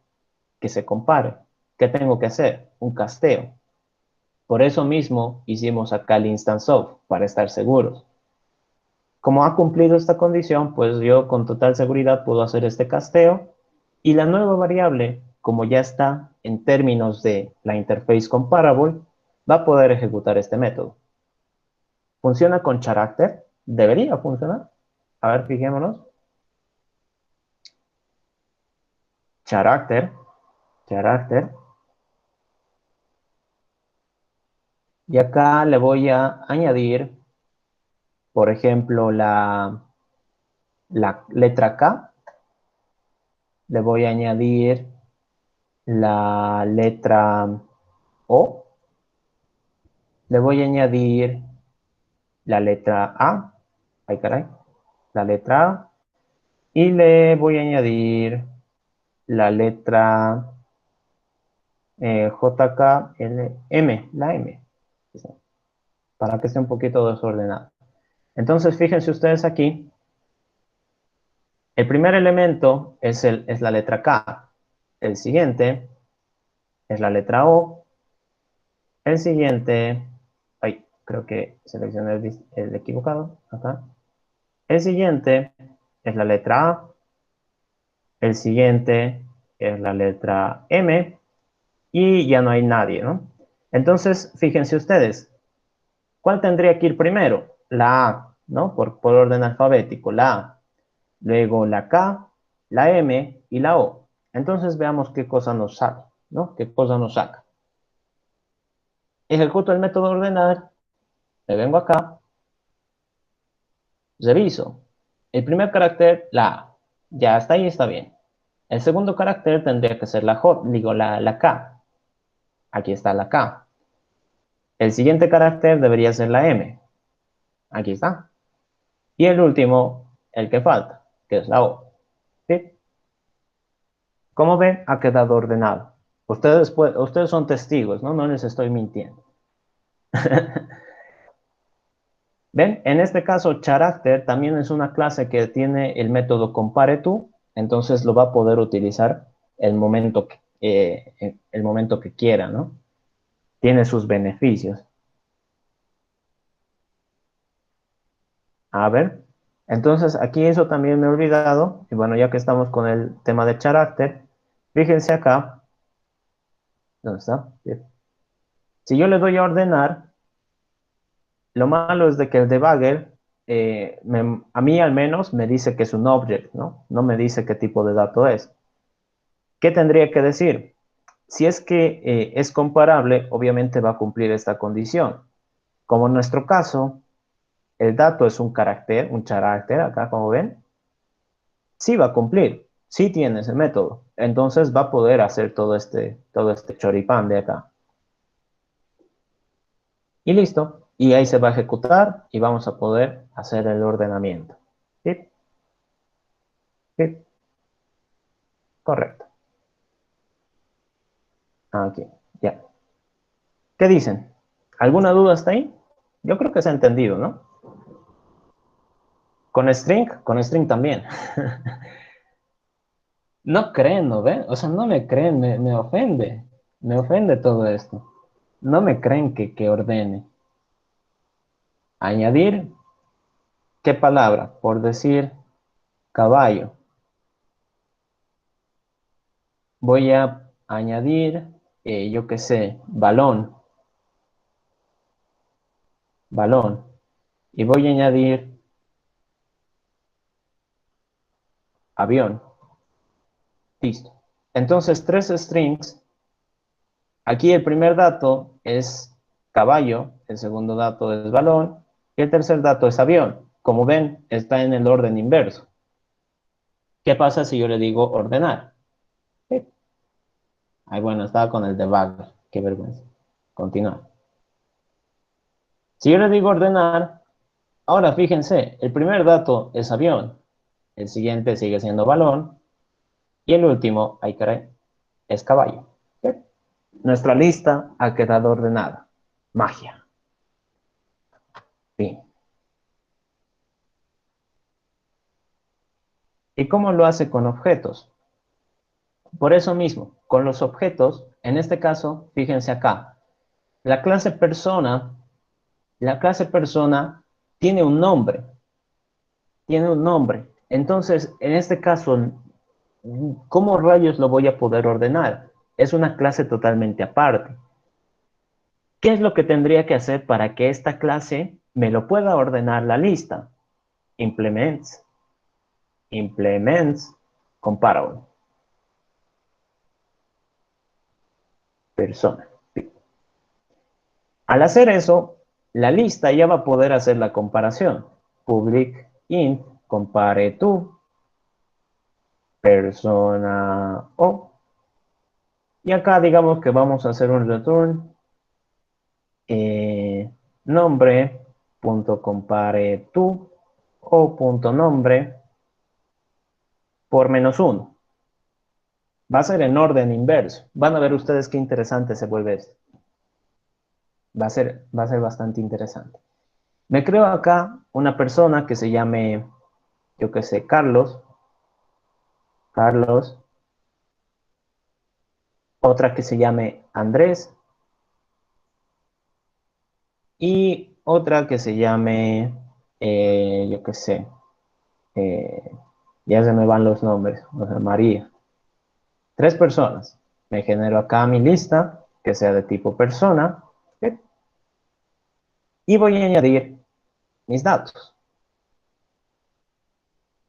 que se compare. ¿Qué tengo que hacer? Un casteo. Por eso mismo hicimos acá el instance of, para estar seguros. Como ha cumplido esta condición, pues yo con total seguridad puedo hacer este casteo y la nueva variable, como ya está en términos de la interface comparable, va a poder ejecutar este método. ¿Funciona con character? Debería funcionar. A ver, fijémonos. Character, character. Y acá le voy a añadir, por ejemplo, la letra K. Le voy a añadir la letra O. Le voy a añadir la letra A. Ay, caray. La letra A. Y le voy a añadir la letra JKLM, la M, para que esté un poquito desordenado. Entonces, fíjense ustedes aquí, el primer elemento es la letra K, el siguiente es la letra O, el siguiente, ay, creo que seleccioné el equivocado, acá. El siguiente es la letra A, el siguiente es la letra M y ya no hay nadie, ¿no? Entonces, fíjense ustedes, ¿cuál tendría que ir primero? La A, ¿no? Por orden alfabético, la A. Luego la K, la M y la O. Entonces veamos qué cosa nos sale, ¿no? ¿Qué cosa nos saca? Ejecuto el método ordenar, me vengo acá, reviso. El primer carácter, la A. Ya hasta ahí está bien. El segundo carácter tendría que ser la J, digo, la K. Aquí está la K. El siguiente carácter debería ser la M. Aquí está. Y el último, el que falta, que es la O. ¿Sí? Como ven, ha quedado ordenado. Ustedes son testigos, ¿no? No les estoy mintiendo. ¿Ven? En este caso, character también es una clase que tiene el método compareTo, entonces lo va a poder utilizar el momento que quiera, ¿no? Tiene sus beneficios. A ver, entonces aquí eso también me he olvidado, y bueno, ya que estamos con el tema de character, fíjense acá, ¿dónde está? Bien. Si yo le doy a ordenar, lo malo es de que el debugger, a mí al menos, me dice que es un object, ¿no? No me dice qué tipo de dato es. ¿Qué tendría que decir? Si es que es comparable, obviamente va a cumplir esta condición. Como en nuestro caso, el dato es un carácter, acá como ven, sí va a cumplir, sí tiene ese método. Entonces va a poder hacer todo este choripán de acá. Y listo. Y ahí se va a ejecutar y vamos a poder hacer el ordenamiento. ¿Sí? ¿Sí? Correcto. Aquí, ya. ¿Qué dicen? ¿Alguna duda hasta ahí? Yo creo que se ha entendido, ¿no? Con string también. No creen, ¿no ven? O sea, no me creen, me ofende. Me ofende todo esto. No me creen que ordene. Añadir. ¿Qué palabra? Por decir caballo. Voy a añadir, yo qué sé, balón. Balón. Y voy a añadir avión. Listo. Entonces, tres strings. Aquí el primer dato es caballo, el segundo dato es balón y el tercer dato es avión. Como ven, está en el orden inverso. ¿Qué pasa si yo le digo ordenar? Sí. Ay, bueno, estaba con el debug. Qué vergüenza. Continuar. Si yo le digo ordenar, ahora fíjense, el primer dato es avión, el siguiente sigue siendo balón y el último, ay caray, es caballo. ¿Sí? Nuestra lista ha quedado ordenada. Magia. Fin. ¿Y cómo lo hace con objetos? Por eso mismo, con los objetos, en este caso, fíjense acá, la clase persona, la clase persona tiene un nombre, tiene un nombre. Entonces, en este caso, ¿cómo rayos lo voy a poder ordenar? Es una clase totalmente aparte. ¿Qué es lo que tendría que hacer para que esta clase me lo pueda ordenar la lista? Implements, implements, comparable, persona. Al hacer eso, la lista ya va a poder hacer la comparación. Public int compare to persona o. Y acá digamos que vamos a hacer un return nombre.compare to o punto nombre por -1. Va a ser en orden inverso. Van a ver ustedes qué interesante se vuelve esto. Va a ser bastante interesante. Me creo acá una persona que se llame, yo qué sé, Carlos. Carlos. Otra que se llame Andrés y otra que se llame, yo qué sé, eh, ya se me van los nombres, o sea, María. Tres personas. Me genero acá mi lista que sea de tipo persona, ¿sí? Y voy a añadir mis datos.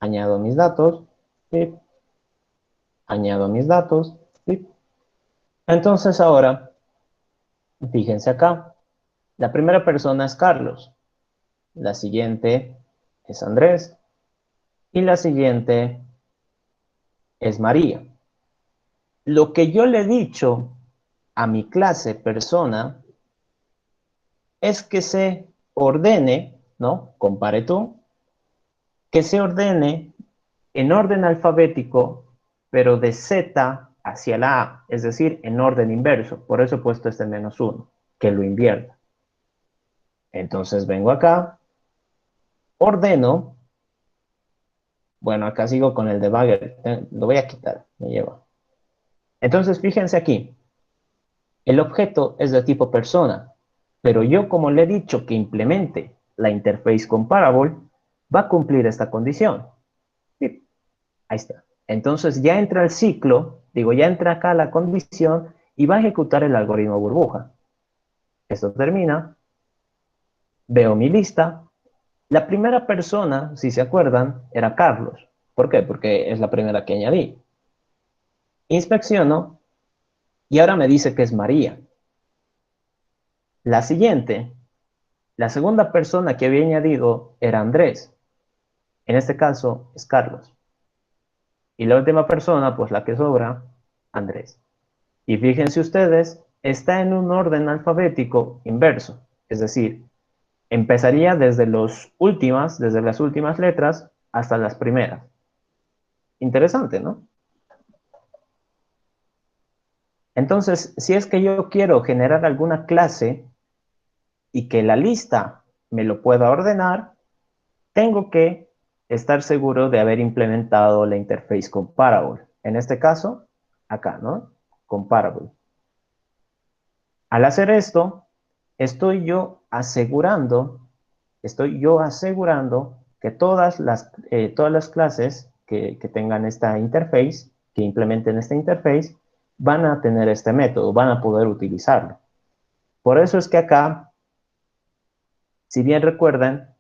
Añado mis datos, ¿sí? Añado mis datos, ¿sí? Entonces ahora, fíjense acá, la primera persona es Carlos, la siguiente es Andrés y la siguiente es María. Lo que yo le he dicho a mi clase persona es que se ordene, ¿no? Compare tú, que se ordene en orden alfabético, pero de Z hacia la A, es decir, en orden inverso. Por eso he puesto este -1, que lo invierta. Entonces vengo acá, ordeno, bueno, acá sigo con el debugger, lo voy a quitar, me llevo. Entonces fíjense aquí, el objeto es de tipo persona, pero yo como le he dicho que implemente la interface comparable, va a cumplir esta condición. Sí, ahí está. Entonces ya entra el ciclo, digo, ya entra acá la condición y va a ejecutar el algoritmo burbuja. Esto termina, veo mi lista. La primera persona, si se acuerdan, era Carlos. ¿Por qué? Porque es la primera que añadí. Inspecciono y ahora me dice que es María. La siguiente, la segunda persona que había añadido era Andrés. En este caso es Carlos. Y la última persona, pues la que sobra, Andrés. Y fíjense ustedes, está en un orden alfabético inverso. Es decir, empezaría desde las últimas letras hasta las primeras. Interesante, ¿no? Entonces, si es que yo quiero generar alguna clase y que la lista me lo pueda ordenar, tengo que estar seguro de haber implementado la interface comparable. En este caso, acá, ¿no? Comparable. Al hacer esto, estoy yo asegurando que todas las clases que tengan esta interface, que implementen esta interface, van a tener este método, van a poder utilizarlo. Por eso es que acá, si bien recuerdan,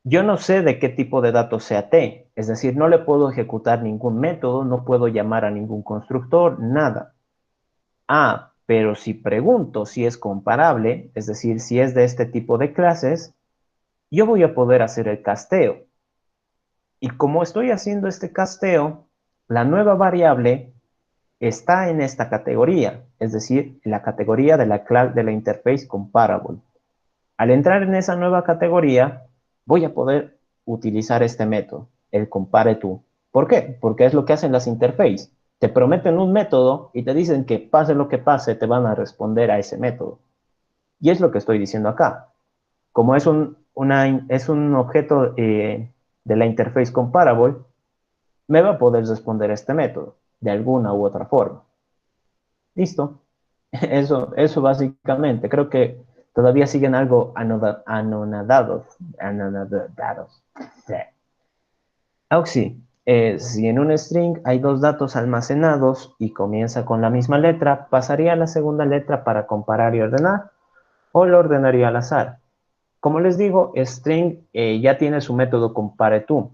yo no sé de qué tipo de datos sea T, es decir, no le puedo ejecutar ningún método, no puedo llamar a ningún constructor, nada. Ah, pero si pregunto si es comparable, es decir, si es de este tipo de clases, yo voy a poder hacer el casteo. Y como estoy haciendo este casteo, la nueva variable está en esta categoría, es decir, en la categoría de la interface comparable. Al entrar en esa nueva categoría, voy a poder utilizar este método, el compareTo. ¿Por qué? Porque es lo que hacen las interfaces. Te prometen un método y te dicen que pase lo que pase, te van a responder a ese método. Y es lo que estoy diciendo acá. Como es un objeto de la interface comparable, me va a poder responder este método de alguna u otra forma. Listo. Eso básicamente. Creo que todavía siguen algo anonadados. Sí. Auxi, si en un string hay dos datos almacenados y comienza con la misma letra, ¿pasaría a la segunda letra para comparar y ordenar? ¿O lo ordenaría al azar? Como les digo, string ya tiene su método compareTo.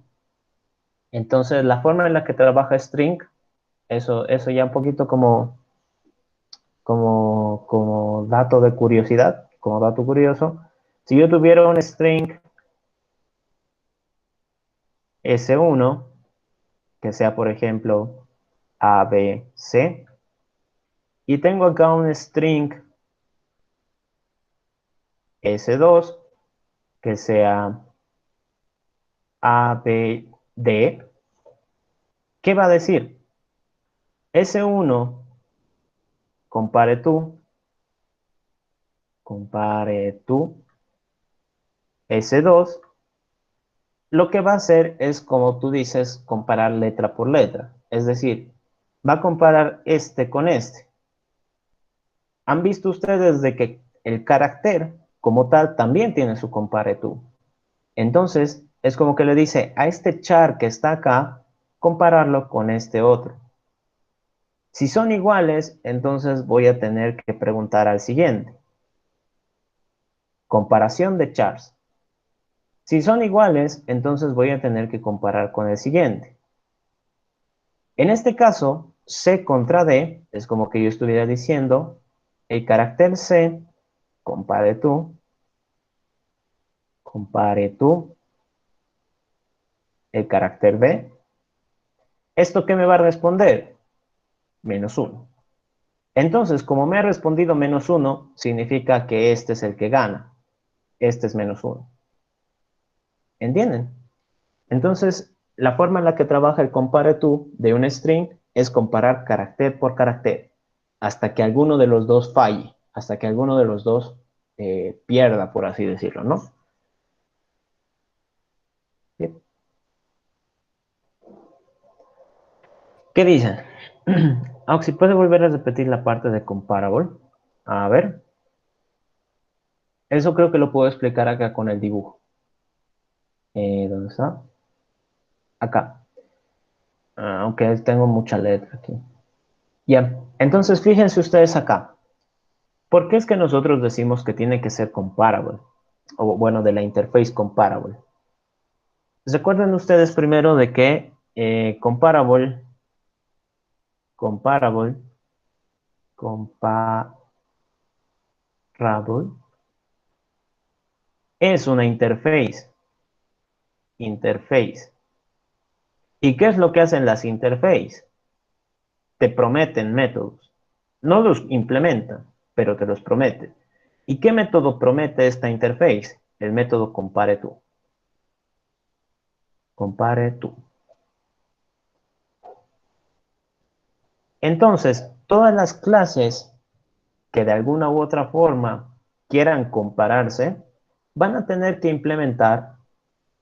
Entonces, la forma en la que trabaja string, eso ya un poquito como dato de curiosidad, como dato curioso. Si yo tuviera un string S1, que sea, por ejemplo, ABC, y tengo acá un string S2, que sea ABD, ¿qué va a decir? S1, compare tú, S2, lo que va a hacer es, como tú dices, comparar letra por letra. Es decir, va a comparar este con este. ¿Han visto ustedes de que el carácter como tal también tiene su compareTo? Entonces, es como que le dice a este char que está acá, compararlo con este otro. Si son iguales, entonces voy a tener que preguntar al siguiente. Comparación de chars. Si son iguales, entonces voy a tener que comparar con el siguiente. En este caso, C contra D, es como que yo estuviera diciendo, el carácter C, compare tú, el carácter B. ¿Esto qué me va a responder? -1. Entonces, como me ha respondido -1, significa que este es el que gana. Este es -1. ¿Entienden? Entonces, la forma en la que trabaja el compareTo de un string es comparar carácter por carácter hasta que alguno de los dos falle, hasta que alguno de los dos pierda, por así decirlo, ¿no? Bien. ¿Qué dicen? Auxi, ¿puede volver a repetir la parte de comparable? A ver. Eso creo que lo puedo explicar acá con el dibujo. ¿Dónde está? Acá. Aunque tengo mucha letra aquí. Ya, entonces fíjense ustedes acá. ¿Por qué es que nosotros decimos que tiene que ser comparable? O bueno, de la interface comparable. Recuerden ustedes primero de que comparable, es una interface. ¿Y qué es lo que hacen las interfaces? Te prometen métodos. No los implementan, pero te los prometen. ¿Y qué método promete esta interface? El método compareTo. compareTo. Entonces, todas las clases que de alguna u otra forma quieran compararse, van a tener que implementar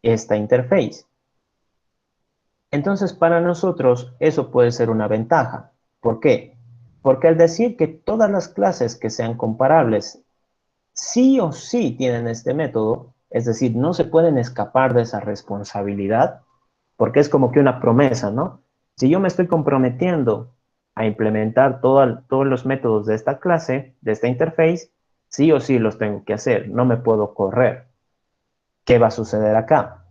esta interface. Entonces, para nosotros, eso puede ser una ventaja. ¿Por qué? Porque al decir que todas las clases que sean comparables sí o sí tienen este método, Es decir, no se pueden escapar de esa responsabilidad porque es como que una promesa, ¿no? Si yo me estoy comprometiendo a implementar todos los métodos de esta clase, de esta interface, sí o sí los tengo que hacer, no me puedo correr. ¿Qué va a suceder acá?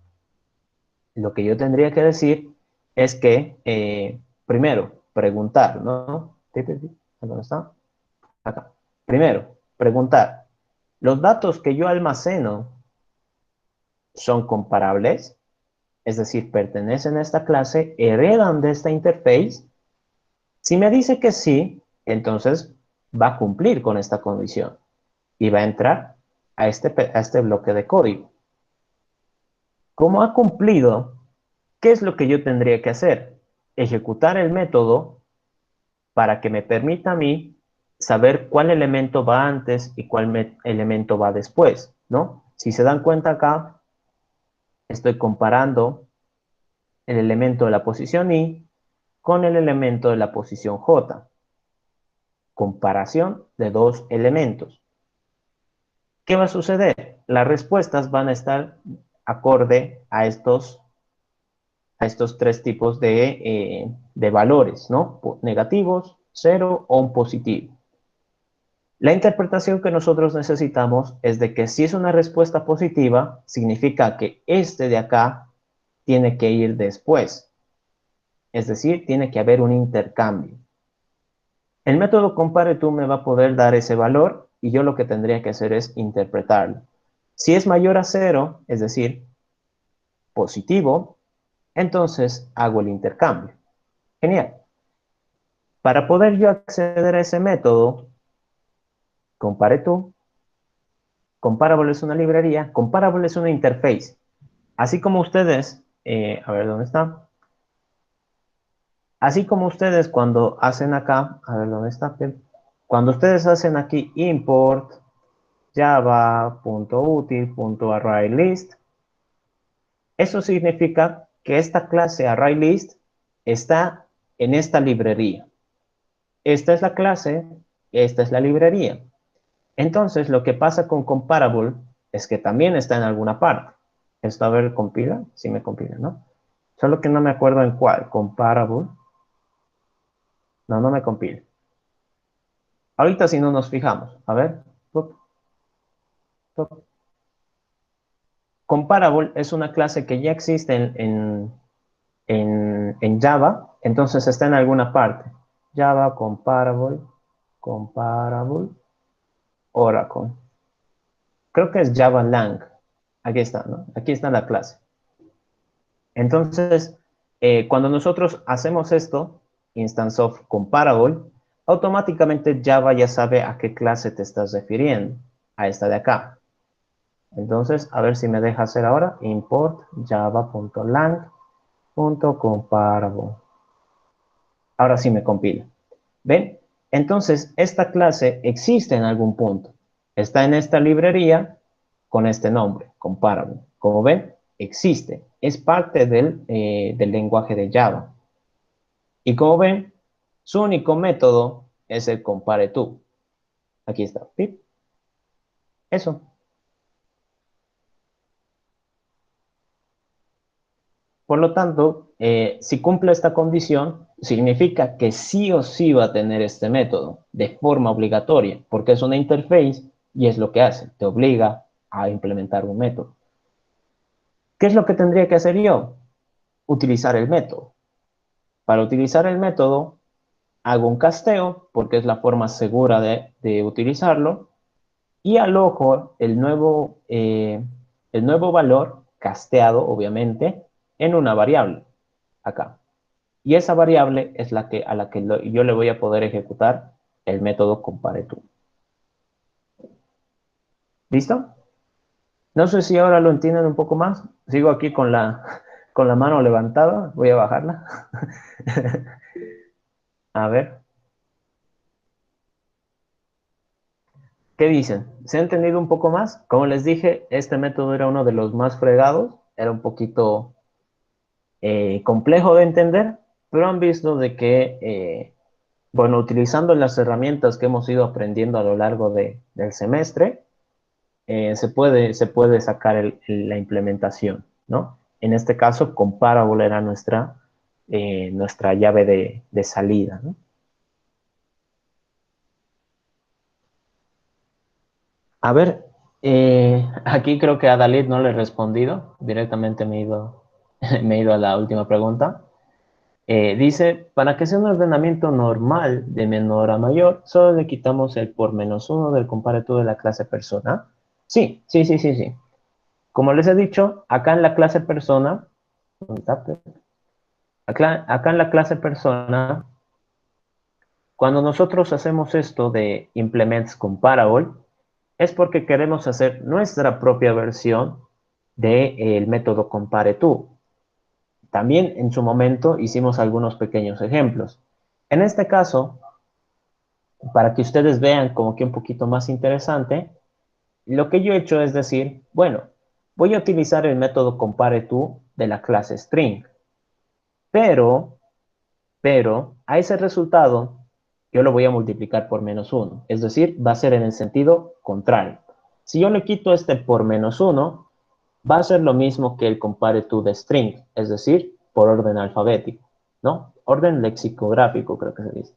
Lo que yo tendría que decir es que, primero, preguntar, ¿no? ¿Dónde está? Acá. Primero, preguntar, ¿los datos que yo almaceno son comparables? Es decir, pertenecen a esta clase, heredan de esta interface. Si me dice que sí, entonces va a cumplir con esta condición y va a entrar a este bloque de código. Como ha cumplido, ¿qué es lo que yo tendría que hacer? Ejecutar el método para que me permita a mí saber cuál elemento va antes y cuál elemento va después, ¿no? Si se dan cuenta acá, estoy comparando el elemento de la posición I con el elemento de la posición J. Comparación de dos elementos. ¿Qué va a suceder? Las respuestas van a estar acorde a estos tres tipos de valores, ¿no? Negativos, cero o un positivo. La interpretación que nosotros necesitamos es de que si es una respuesta positiva, significa que este de acá tiene que ir después. Es decir, tiene que haber un intercambio. El método compare tú me va a poder dar ese valor y yo lo que tendría que hacer es interpretarlo. Si es mayor a cero, es decir, positivo, entonces hago el intercambio. Genial. Para poder yo acceder a ese método, compare tú, Comparable es una librería, Comparable es una interface. Así como ustedes, a ver dónde está. Así como ustedes cuando hacen acá, a ver dónde está, cuando ustedes hacen aquí import java.util.arraylist, eso significa que esta clase ArrayList está en esta librería. Esta es la clase, esta es la librería. Entonces, lo que pasa con Comparable es que también está en alguna parte. Esto, a ver, compila, sí me compila, ¿no? Solo que no me acuerdo en cuál. Comparable. No, no me compila. Ahorita si no nos fijamos. A ver. Comparable es una clase que ya existe en Java, entonces está en alguna parte. Java, comparable, Oracle. Creo que es Java Lang. Aquí está, ¿no? Aquí está la clase. Entonces, cuando nosotros hacemos esto, instance of comparable, automáticamente Java ya sabe a qué clase te estás refiriendo, a esta de acá. Entonces, a ver si me deja hacer ahora, import java.lang.comparable. Ahora sí me compila. ¿Ven? Entonces, esta clase existe en algún punto. Está en esta librería con este nombre, Comparable. Como ven, existe. Es parte del lenguaje de Java. Y como ven, su único método es el compare to. Aquí está. ¿Pip? Eso. Por lo tanto, si cumple esta condición, significa que sí o sí va a tener este método de forma obligatoria, porque es una interface y es lo que hace, te obliga a implementar un método. ¿Qué es lo que tendría que hacer yo? Utilizar el método. Para utilizar el método, hago un casteo, porque es la forma segura de utilizarlo, y alojo el nuevo valor casteado, obviamente, en una variable, acá. Y esa variable es a la que yo le voy a poder ejecutar el método compareTo. ¿Listo? No sé si ahora lo entienden un poco más. Sigo aquí con la mano levantada. Voy a bajarla. A ver. ¿Qué dicen? ¿Se ha entendido un poco más? Como les dije, este método era uno de los más fregados. Era un poquito complejo de entender, pero han visto de que, bueno, utilizando las herramientas que hemos ido aprendiendo a lo largo del semestre, se puede sacar la implementación, ¿no? En este caso, comparable era nuestra llave de salida, ¿no? A ver, aquí creo que a Dalit no le he respondido. Directamente me he ido a la última pregunta. Dice, para que sea un ordenamiento normal de menor a mayor, solo le quitamos el por menos uno del comparator de la clase persona. Sí, sí, sí, sí, sí. Como les he dicho, acá en la clase persona, acá en la clase persona, cuando nosotros hacemos esto de implements comparable, es porque queremos hacer nuestra propia versión del método compareTo. También en su momento hicimos algunos pequeños ejemplos. En este caso, para que ustedes vean como que un poquito más interesante, lo que yo he hecho es decir, bueno, voy a utilizar el método compareTo de la clase string, pero a ese resultado yo lo voy a multiplicar por menos 1, es decir, va a ser en el sentido contrario. Si yo le quito este por menos 1, va a ser lo mismo que el compareTo de string, es decir, por orden alfabético, ¿no? Orden lexicográfico, creo que se dice.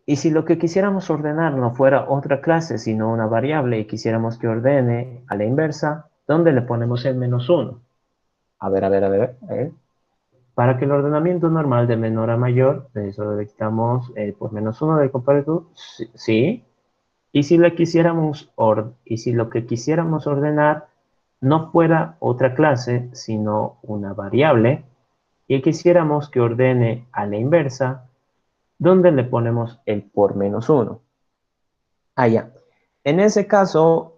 Y si lo que quisiéramos ordenar no fuera otra clase, sino una variable, y quisiéramos que ordene a la inversa, ¿dónde le ponemos el menos 1? A ver, a ver, a ver, a ver. Para que el ordenamiento normal de menor a mayor, solo le quitamos por menos 1 del comparator, sí, sí. Y si lo que quisiéramos ordenar no fuera otra clase, sino una variable, y quisiéramos que ordene a la inversa, ¿dónde le ponemos el por menos 1? Ah, ya. En ese caso,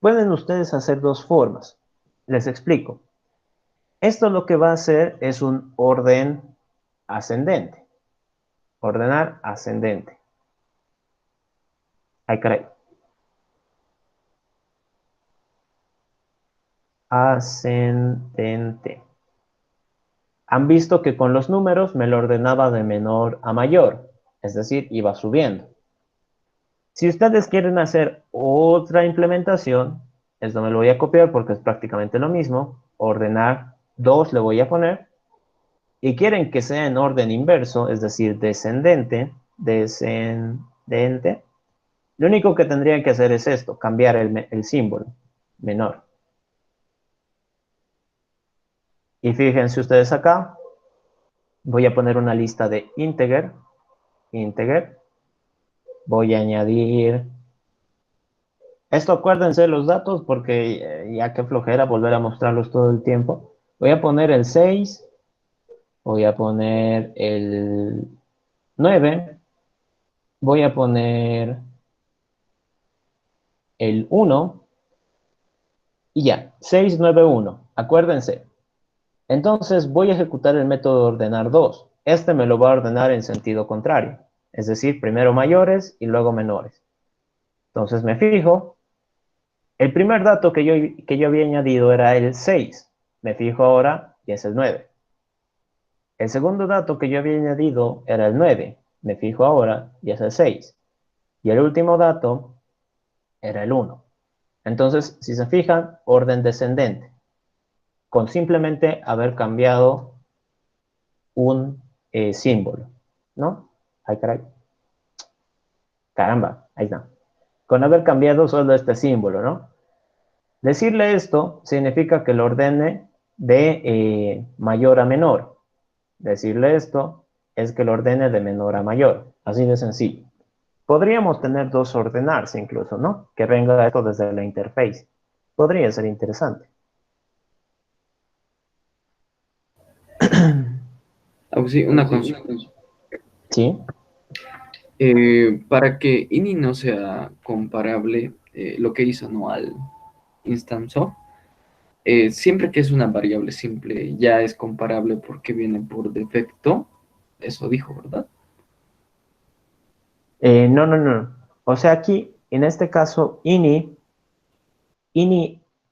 pueden ustedes hacer dos formas. Les explico. Esto lo que va a hacer es un orden ascendente. Ordenar ascendente. Ay, caray. Ascendente. Han visto que con los números me lo ordenaba de menor a mayor, es decir, iba subiendo. Si ustedes quieren hacer otra implementación, esto me lo voy a copiar porque es prácticamente lo mismo. Ordenar 2 le voy a poner. Y quieren que sea en orden inverso, es decir, descendente, descendente. Lo único que tendrían que hacer es esto, cambiar el símbolo, menor. Y fíjense ustedes acá, voy a poner una lista de integer, voy a añadir, esto acuérdense los datos porque ya que flojera volver a mostrarlos todo el tiempo. Voy a poner el 6, voy a poner el 9, voy a poner el 1 y ya, 691, acuérdense. Entonces voy a ejecutar el método de ordenar 2. Este me lo va a ordenar en sentido contrario, es decir, primero mayores y luego menores. Entonces me fijo, el primer dato que yo había añadido era el 6. Me fijo ahora y es el 9. El segundo dato que yo había añadido era el 9. Me fijo ahora y es el 6. Y el último dato era el 1. Entonces, si se fijan, orden descendente. Con simplemente haber cambiado un símbolo, ¿no? Ay, caray. Caramba, ahí está. Con haber cambiado solo este símbolo, ¿no? Decirle esto significa que lo ordene de mayor a menor. Decirle esto es que lo ordene de menor a mayor. Así de sencillo. Podríamos tener dos ordenarse incluso, ¿no? Que venga esto desde la interface. Podría ser interesante. Sí, una consulta. Sí. Para que ini no sea comparable, lo que hizo no al instance of, siempre que es una variable simple ya es comparable porque viene por defecto. Eso dijo, ¿verdad? No, no, no. O sea, aquí, en este caso, ini,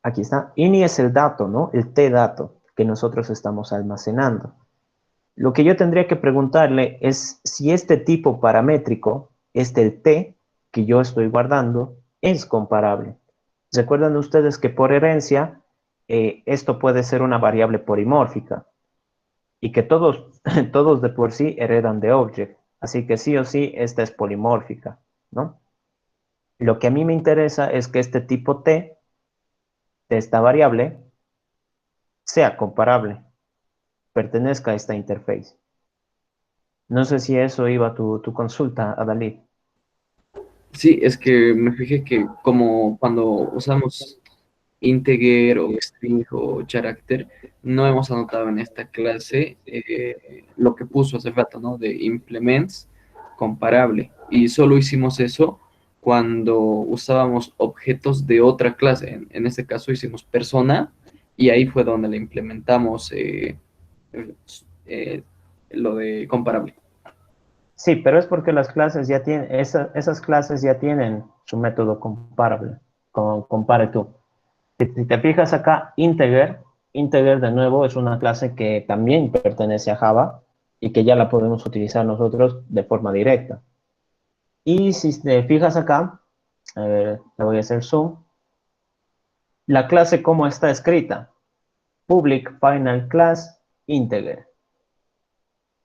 aquí está, ini es el dato, ¿no? El t-dato que nosotros estamos almacenando. Lo que yo tendría que preguntarle es si este tipo paramétrico, el t, que yo estoy guardando es comparable. ¿Recuerdan ustedes que por herencia esto puede ser una variable polimórfica y que todos, todos de por sí heredan de object? Así que sí o sí esta es polimórfica, ¿no? Lo que a mí me interesa es que este tipo T de esta variable sea comparable, pertenezca a esta interface. No sé si eso iba a tu consulta, Adalid. Sí, es que me fijé que como cuando usamos integer o string o character, no hemos anotado en esta clase lo que puso hace rato, ¿no? De implements comparable. Y solo hicimos eso cuando usábamos objetos de otra clase. En este caso hicimos persona y ahí fue donde le implementamos eh, lo de comparable. Sí, pero es porque las clases ya tienen, esas clases ya tienen su método comparable, con compare tú. Si te fijas acá, integer de nuevo es una clase que también pertenece a Java y que ya la podemos utilizar nosotros de forma directa. Y si te fijas acá, a ver, le voy a hacer zoom, la clase cómo está escrita, public final class integer,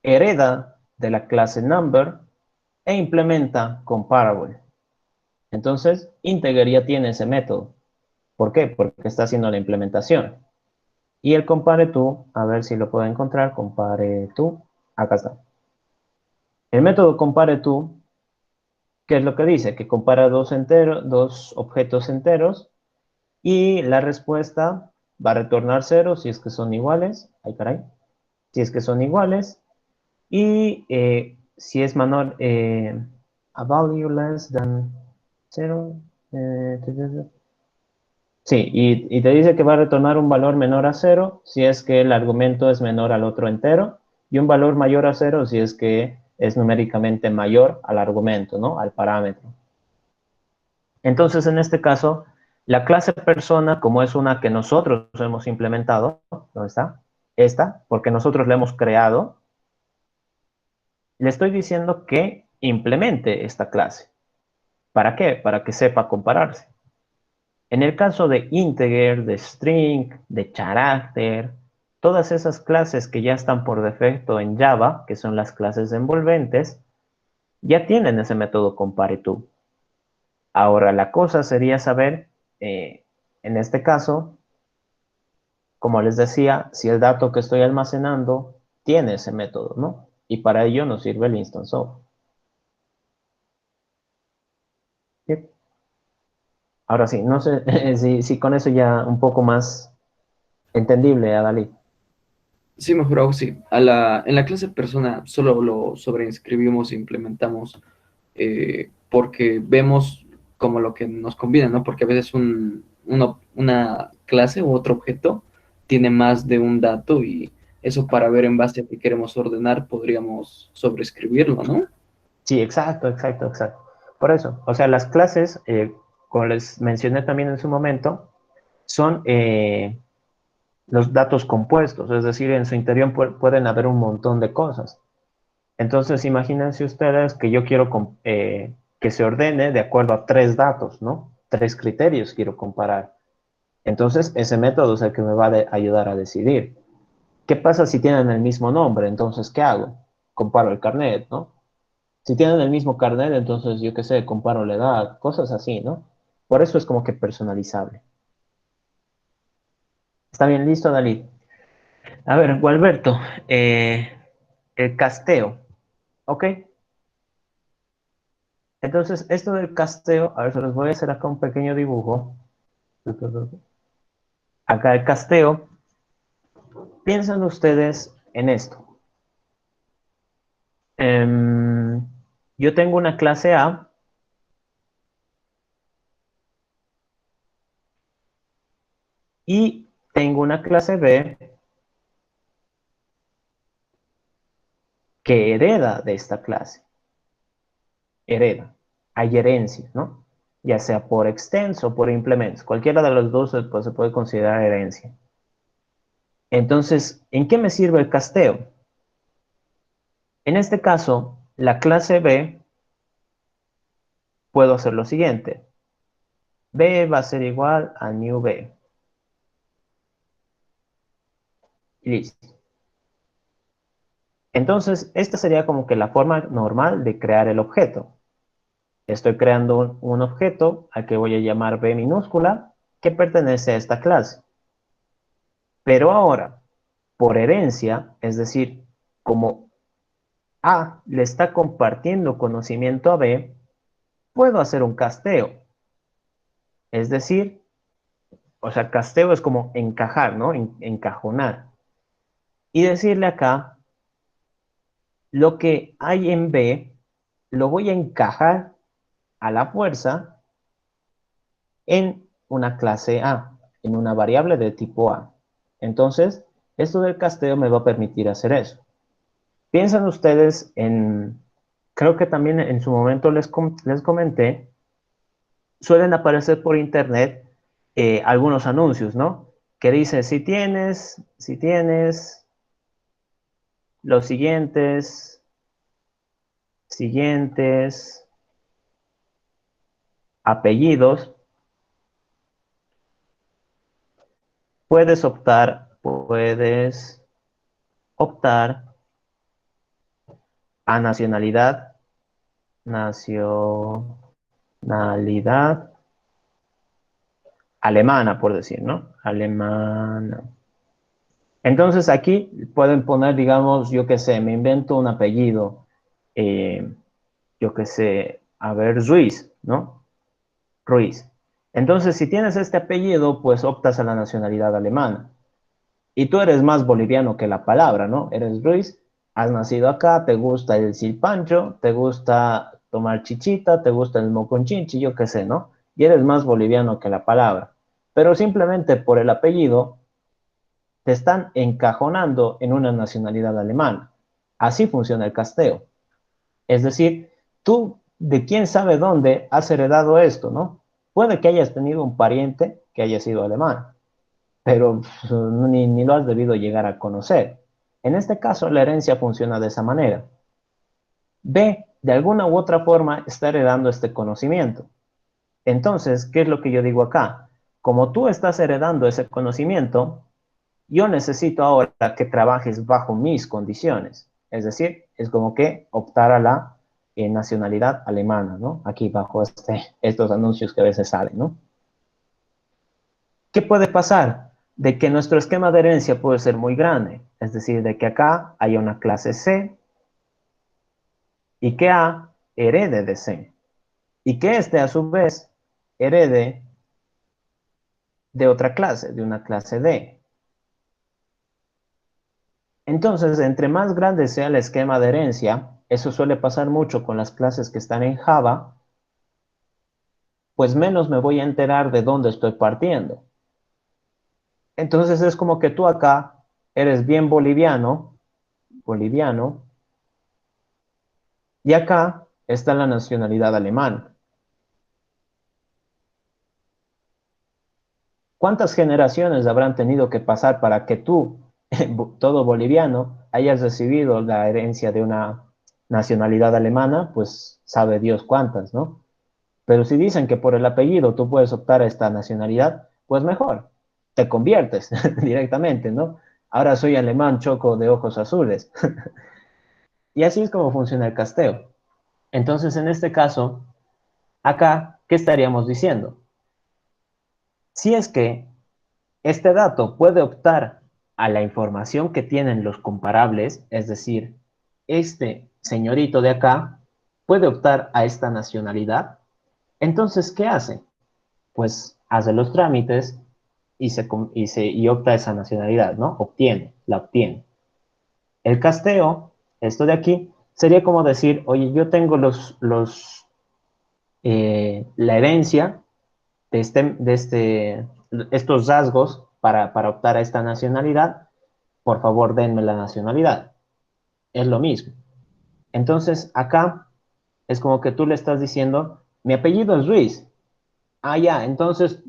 hereda de la clase number e implementa comparable. Entonces, integer ya tiene ese método. ¿Por qué? Porque está haciendo la implementación. Y el compare to, a ver si lo puedo encontrar, compare to, acá está. El método compare to, ¿qué es lo que dice? Que compara dos objetos enteros y la respuesta va a retornar 0 si es que son iguales. Ay, caray. Si es que son iguales. Y si es menor, a value less than 0. Sí, y te dice que va a retornar un valor menor a 0 si es que el argumento es menor al otro entero y un valor mayor a 0 si es que es numéricamente mayor al argumento, ¿no? Al parámetro. Entonces, en este caso, la clase persona, como es una que nosotros hemos implementado, ¿dónde está? Esta, porque nosotros la hemos creado, le estoy diciendo que implemente esta clase. ¿Para qué? Para que sepa compararse. En el caso de integer, de string, de character, todas esas clases que ya están por defecto en Java, que son las clases envolventes, ya tienen ese método compare-to. Ahora, la cosa sería saber, en este caso, como les decía, si el dato que estoy almacenando tiene ese método, ¿no? Y para ello nos sirve el instance of. ¿Sí? Ahora sí, no sé si con eso ya un poco más entendible, Adalí. Sí, mejoró, sí. En la clase persona solo lo sobreinscribimos e implementamos porque vemos como lo que nos conviene, ¿no? Porque a veces una clase u otro objeto tiene más de un dato y eso para ver en base a qué queremos ordenar podríamos sobreescribirlo, ¿no? Sí, exacto, exacto, exacto. Por eso, o sea, las clases, como les mencioné también en su momento, son los datos compuestos, es decir, en su interior pueden haber un montón de cosas. Entonces, imagínense ustedes que yo quiero que se ordene de acuerdo a tres datos, ¿no? Tres criterios quiero comparar. Entonces, ese método es el que me va a ayudar a decidir. ¿Qué pasa si tienen el mismo nombre? Entonces, ¿qué hago? Comparo el carnet, ¿no? Si tienen el mismo carnet, entonces yo qué sé, comparo la edad, cosas así, ¿no? Por eso es como que personalizable. Está bien, listo, Dalí. A ver, Gualberto, el casteo, ¿ok? Entonces, esto del casteo, a ver, se los voy a hacer acá un pequeño dibujo. Acá el casteo, piensen ustedes en esto. Yo tengo una clase A y tengo una clase B que hereda de esta clase. Hereda. Hay herencia, ¿no? Ya sea por extenso o por implementos. Cualquiera de los dos pues, se puede considerar herencia. Entonces, ¿en qué me sirve el casteo? En este caso, la clase B puedo hacer lo siguiente. B va a ser igual a new B. Listo. Entonces, esta sería como que la forma normal de crear el objeto. Estoy creando un objeto al que voy a llamar B minúscula que pertenece a esta clase. Pero ahora, por herencia, es decir, como A le está compartiendo conocimiento a B, puedo hacer un casteo. Es decir, o sea, casteo es como encajar, ¿no? Encajonar. Y decirle acá, lo que hay en B, lo voy a encajar a la fuerza en una clase A, en una variable de tipo A. Entonces, esto del casteo me va a permitir hacer eso. Piensan ustedes en, creo que también en su momento les comenté, suelen aparecer por internet algunos anuncios, ¿no? Que dice, si tienes los siguientes apellidos, puedes optar a nacionalidad alemana, por decir, ¿no? Alemana. Entonces aquí pueden poner, digamos, yo qué sé, me invento un apellido, eh, yo qué sé, a ver, Ruiz, ¿no? Ruiz. Entonces, si tienes este apellido, pues optas a la nacionalidad alemana. Y tú eres más boliviano que la palabra, ¿no? Eres Ruiz, has nacido acá, te gusta el silpancho, te gusta tomar chichita, te gusta el moconchinchi, yo qué sé, ¿no? Y eres más boliviano que la palabra. Pero simplemente por el apellido te están encajonando en una nacionalidad alemana. Así funciona el casteo. Es decir, tú de quién sabe dónde has heredado esto, ¿no? Puede que hayas tenido un pariente que haya sido alemán, pero ni lo has debido llegar a conocer. En este caso, la herencia funciona de esa manera. B, de alguna u otra forma, está heredando este conocimiento. Entonces, ¿qué es lo que yo digo acá? Como tú estás heredando ese conocimiento, yo necesito ahora que trabajes bajo mis condiciones. Es decir, es como que optar a la nacionalidad alemana, ¿no? Aquí bajo estos anuncios que a veces salen, ¿no? ¿Qué puede pasar? De que nuestro esquema de herencia puede ser muy grande. Es decir, de que acá haya una clase C y que A herede de C. Y que este a su vez herede de otra clase, de una clase D. Entonces, entre más grande sea el esquema de herencia, eso suele pasar mucho con las clases que están en Java, pues menos me voy a enterar de dónde estoy partiendo. Entonces es como que tú acá eres bien boliviano, y acá está la nacionalidad alemana. ¿Cuántas generaciones habrán tenido que pasar para que tú, todo boliviano, hayas recibido la herencia de una nacionalidad alemana? Pues sabe Dios cuántas, ¿no? Pero si dicen que por el apellido tú puedes optar a esta nacionalidad, pues mejor, te conviertes directamente, ¿no? Ahora soy alemán choco de ojos azules. Y así es como funciona el casteo. Entonces, en este caso, acá, ¿qué estaríamos diciendo? Si es que este dato puede optar a la información que tienen los comparables, es decir, este señorito de acá puede optar a esta nacionalidad, entonces, ¿qué hace? Pues hace los trámites y opta a esa nacionalidad, ¿no? La obtiene. El casteo, esto de aquí, sería como decir, oye, yo tengo la herencia estos rasgos para optar a esta nacionalidad, por favor denme la nacionalidad. Es lo mismo. Entonces, acá es como que tú le estás diciendo, mi apellido es Ruiz. Ah, ya, entonces,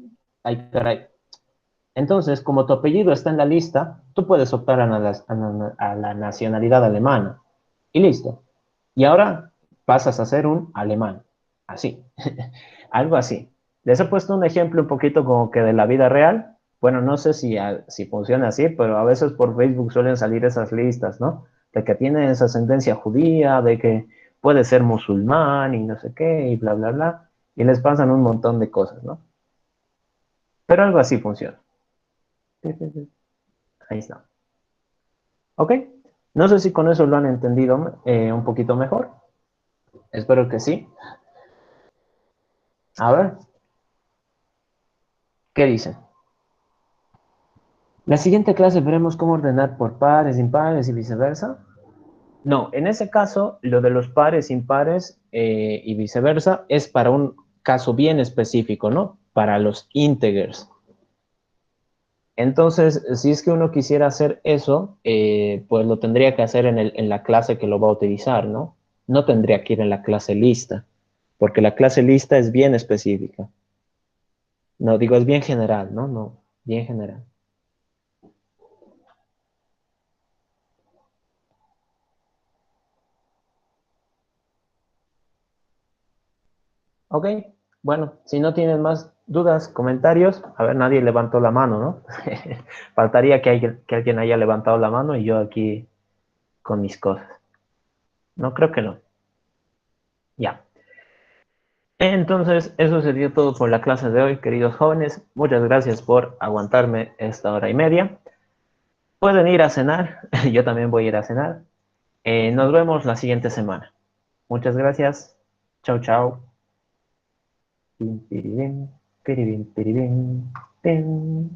ay, caray. Entonces, como tu apellido está en la lista, tú puedes optar a la nacionalidad alemana. Y listo. Y ahora pasas a ser un alemán. Así, algo así. Les he puesto un ejemplo un poquito como que de la vida real. Bueno, no sé si funciona así, pero a veces por Facebook suelen salir esas listas, ¿no? De que tiene esa ascendencia judía, de que puede ser musulmán y no sé qué, y bla, bla, bla. Y les pasan un montón de cosas, ¿no? Pero algo así funciona. Ahí está. ¿Ok? No sé si con eso lo han entendido un poquito mejor. Espero que sí. A ver, ¿qué dicen? La siguiente clase veremos cómo ordenar por pares, impares y viceversa. No, en ese caso, lo de los pares, impares y viceversa es para un caso bien específico, ¿no? Para los integers. Entonces, si es que uno quisiera hacer eso, pues lo tendría que hacer en la clase que lo va a utilizar, ¿no? No tendría que ir en la clase lista, porque la clase lista es bien específica. No, digo, es bien general, ¿no? No, bien general. Ok, bueno, si no tienen más dudas, comentarios, a ver, nadie levantó la mano, ¿no? Faltaría que alguien haya levantado la mano y yo aquí con mis cosas. No, creo que no. Ya. Entonces, eso sería todo por la clase de hoy, queridos jóvenes. Muchas gracias por aguantarme esta hora y media. Pueden ir a cenar, yo también voy a ir a cenar. Nos vemos la siguiente semana. Muchas gracias. Chao, chao. Pim, piririm, piribim, piribim, pim.